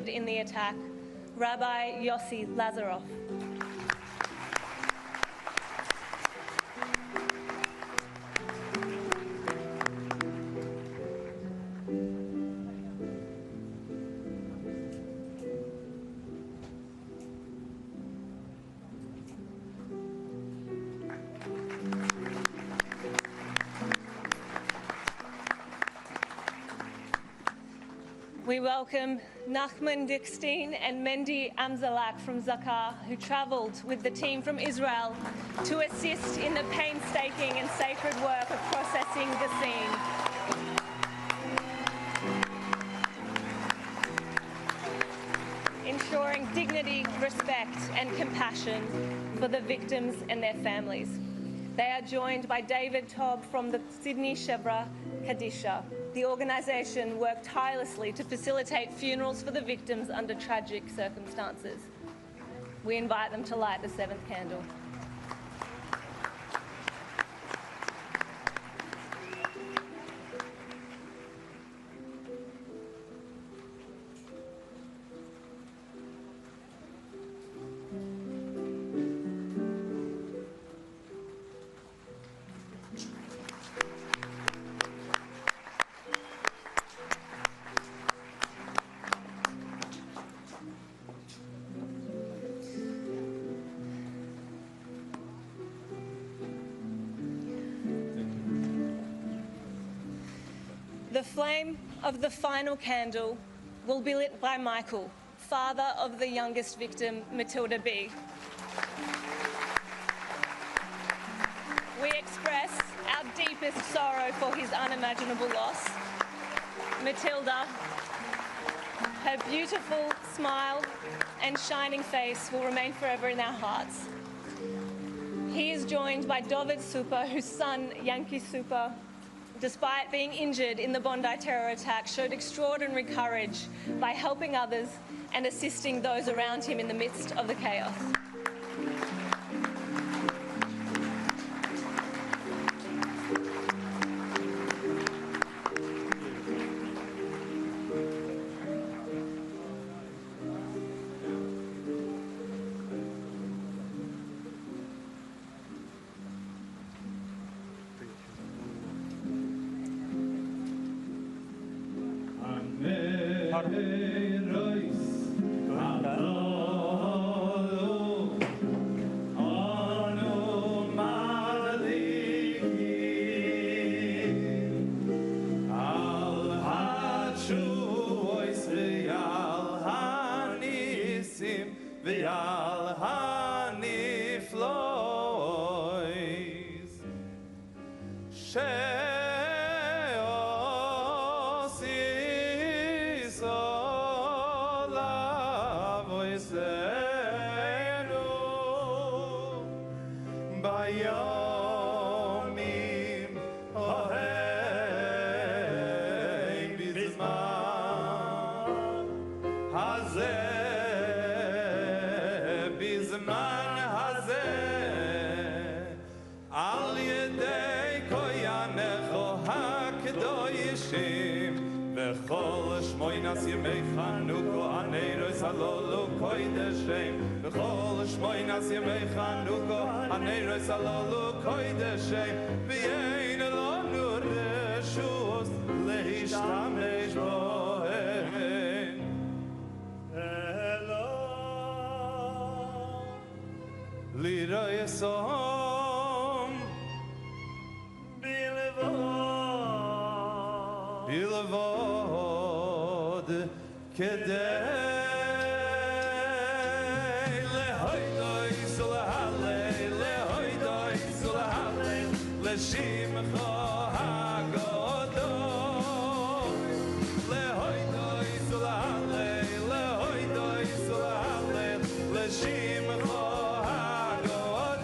In the attack, Rabbi Yossi Lazaroff. We welcome Nachman Dickstein and Mendy Amzalak from Zakar, who travelled with the team from Israel to assist in the painstaking and sacred work of processing the scene. Ensuring dignity, respect and compassion for the victims and their families. They are joined by David Tobb from the Sydney Chevra Kadisha. The organisation worked tirelessly to facilitate funerals for the victims under tragic circumstances. We invite them to light the seventh candle. The flame of the final candle will be lit by Michael, father of the youngest victim, Matilda B. We express our deepest sorrow for his unimaginable loss. Matilda, her beautiful smile and shining face will remain forever in our hearts. He is joined by David Super, whose son, Yankee Super, despite being injured in the Bondi terror attack, showed extraordinary courage by helping others and assisting those around him in the midst of the chaos. She'osi so ביומים ההם בזמן הזה, בזמן הזה, על ידי כהניך הקדושים בכל שמונת ימי חנוכה הנרות הללו קודשים, בכל שמונת ימי חנוכה הנרות הללו קודשים, ואין לנו רשות להשתמש בהם אלא ליראי סום בלבד כדי להודות ולהלל, להודות ולהלל לשמך הגדול, להודות ולהלל, להודות ולהלל לשמך הגדול,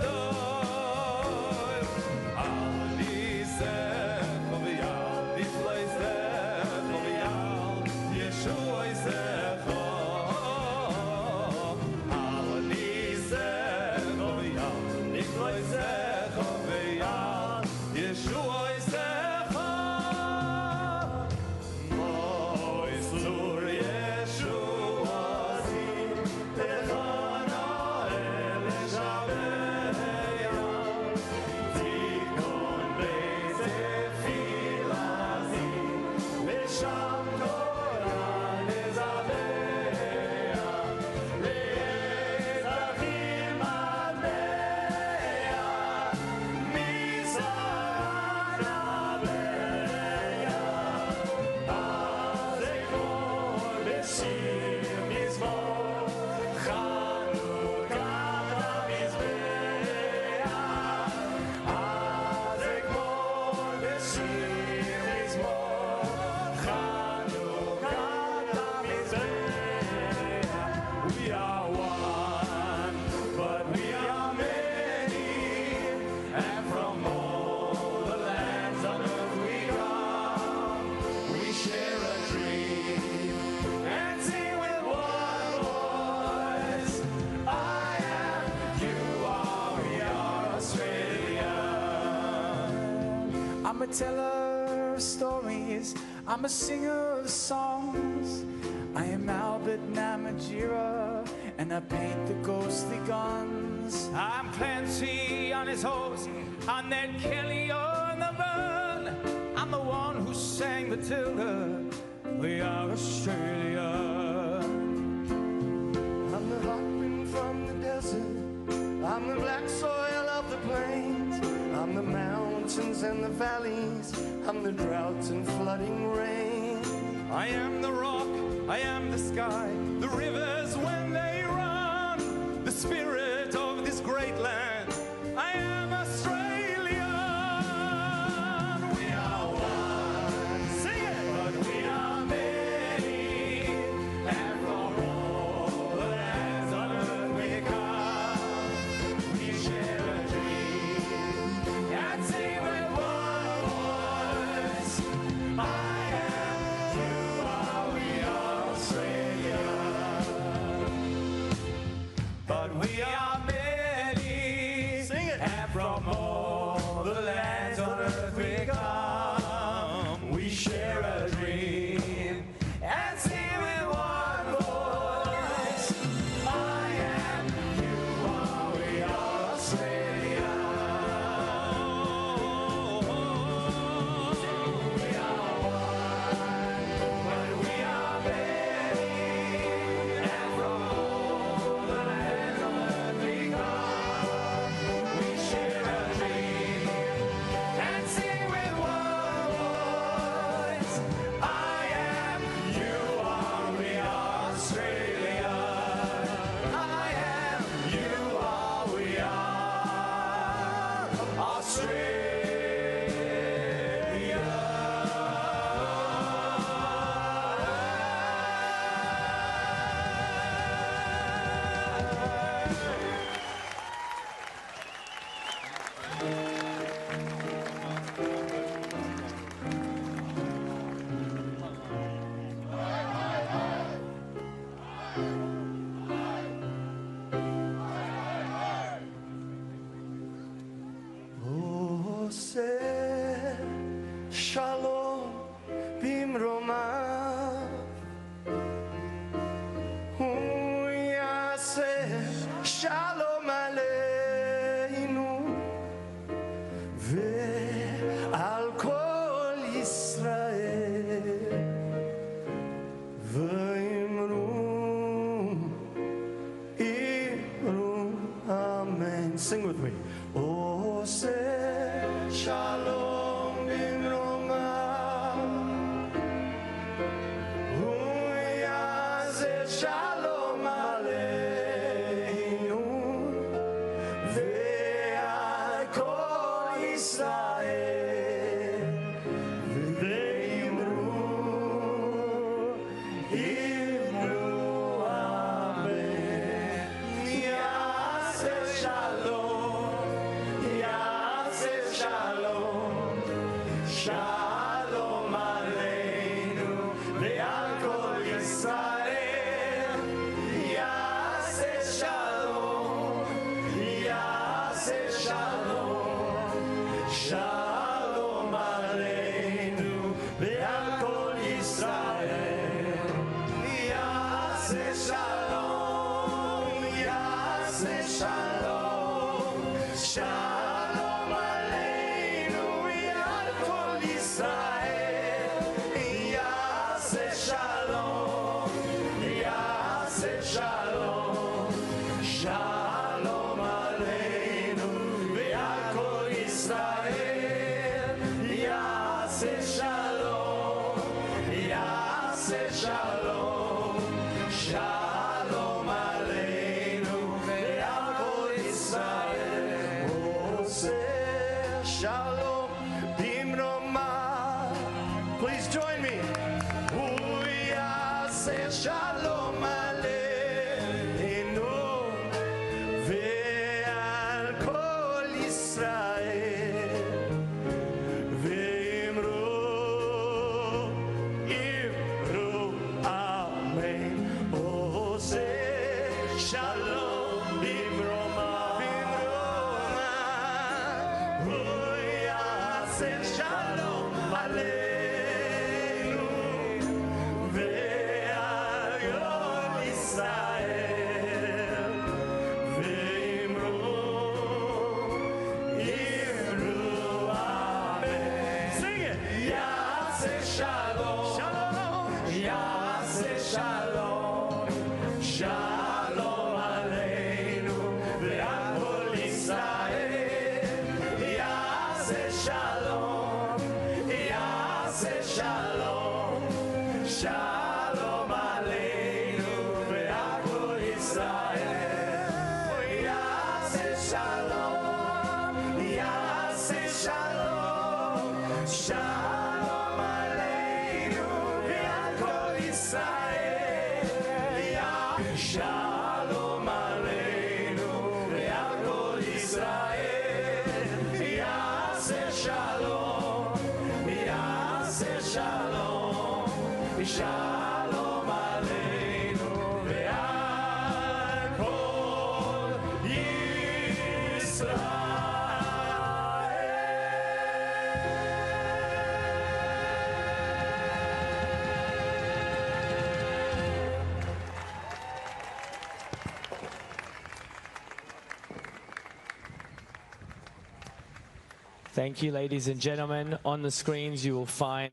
על ניסך ויעל מפלסך ויעל ישועתך, על ניסך ויעל מפלסך ויעל ישועתך, מויסור ישועתי לחנאל לשבח, תיקון בית תפילתי ושם קורא לזבח, לאזרחים עדיה מזרח נביה, אז אגמור בשיר מזמור חנוכת המזבח, אז אגמור בשיר מזמור חנוכת המזבח. We are one, but we are many, and from all the lands on earth we come. We share a dream and sing with one voice. I am, you are, we are Australia. I'm a teller of stories, I'm a singer of songs. I am Albert Namatjira, and I paint the ghostly guns. I'm Clancy on his horse, I'm Ned Kelly on the burn. I'm the one who sang Matilda, we are Australia. I'm the hot wind from the desert, I'm the black soil of the plains, I'm the mountains and the valleys, I'm the droughts and flooding rain. I am the rock, I am the sky, the rivers when they run, the spirit of this great land. I am Australian. We are one, sing it, but we are many, and from all the lands on earth we come. We share a dream and sing with one voice. I am, you are, we are Australia. But we are many, sing it, and from all the lands on earth we come. We share a dream and sing with one voice. I am, you are, we are Australia. We are one, but we are many, and from all the lands on earth we come. We share a dream and sing with one voice. I am, you are, we are Australia. I am, you are, we are Australia. עושה שלום במרומיו. הוא יעשה שלום עלינו ועל כל ישראל, ואמרו אמן. יעשה שלום, יעשה שלום, שלום עלינו ועל כל ישראל. יעשה שלום, יעשה שלום, שלום עלינו ועל כל ישראל. יעשה שלום, יעשה שלום, שלום עלינו ועל כל ישראל. יעשה שלום, יעשה שלום, שלום עלינו ועל כל ישראל. יעשה שלום, יעשה שלום, שלום עלינו ועל כל ישראל. עושה שלום במרומיו. Please join me. הוא יעשה שלום עלינו ועל כל ישראל. ואמרו אמן. עושה שלום במרומיו. הוא יעשה שלום עלינו ועל כל ישראל. ואמרו אמן. Sing it. יעשה שלום, שלום, יעשה שלום, שלום עלינו ועל כל ישראל. יעשה שלום, יעשה שלום, שלום עלינו ועל כל ישראל. יעשה שלום, יעשה שלום, שלום עלינו ועל כל ישראל. שלום עלינו ועל כל ישראל. יעשה שלום, יעשה שלום, שלום עלינו ועל כל ישראל. Thank you, ladies and gentlemen. On the screens, you will find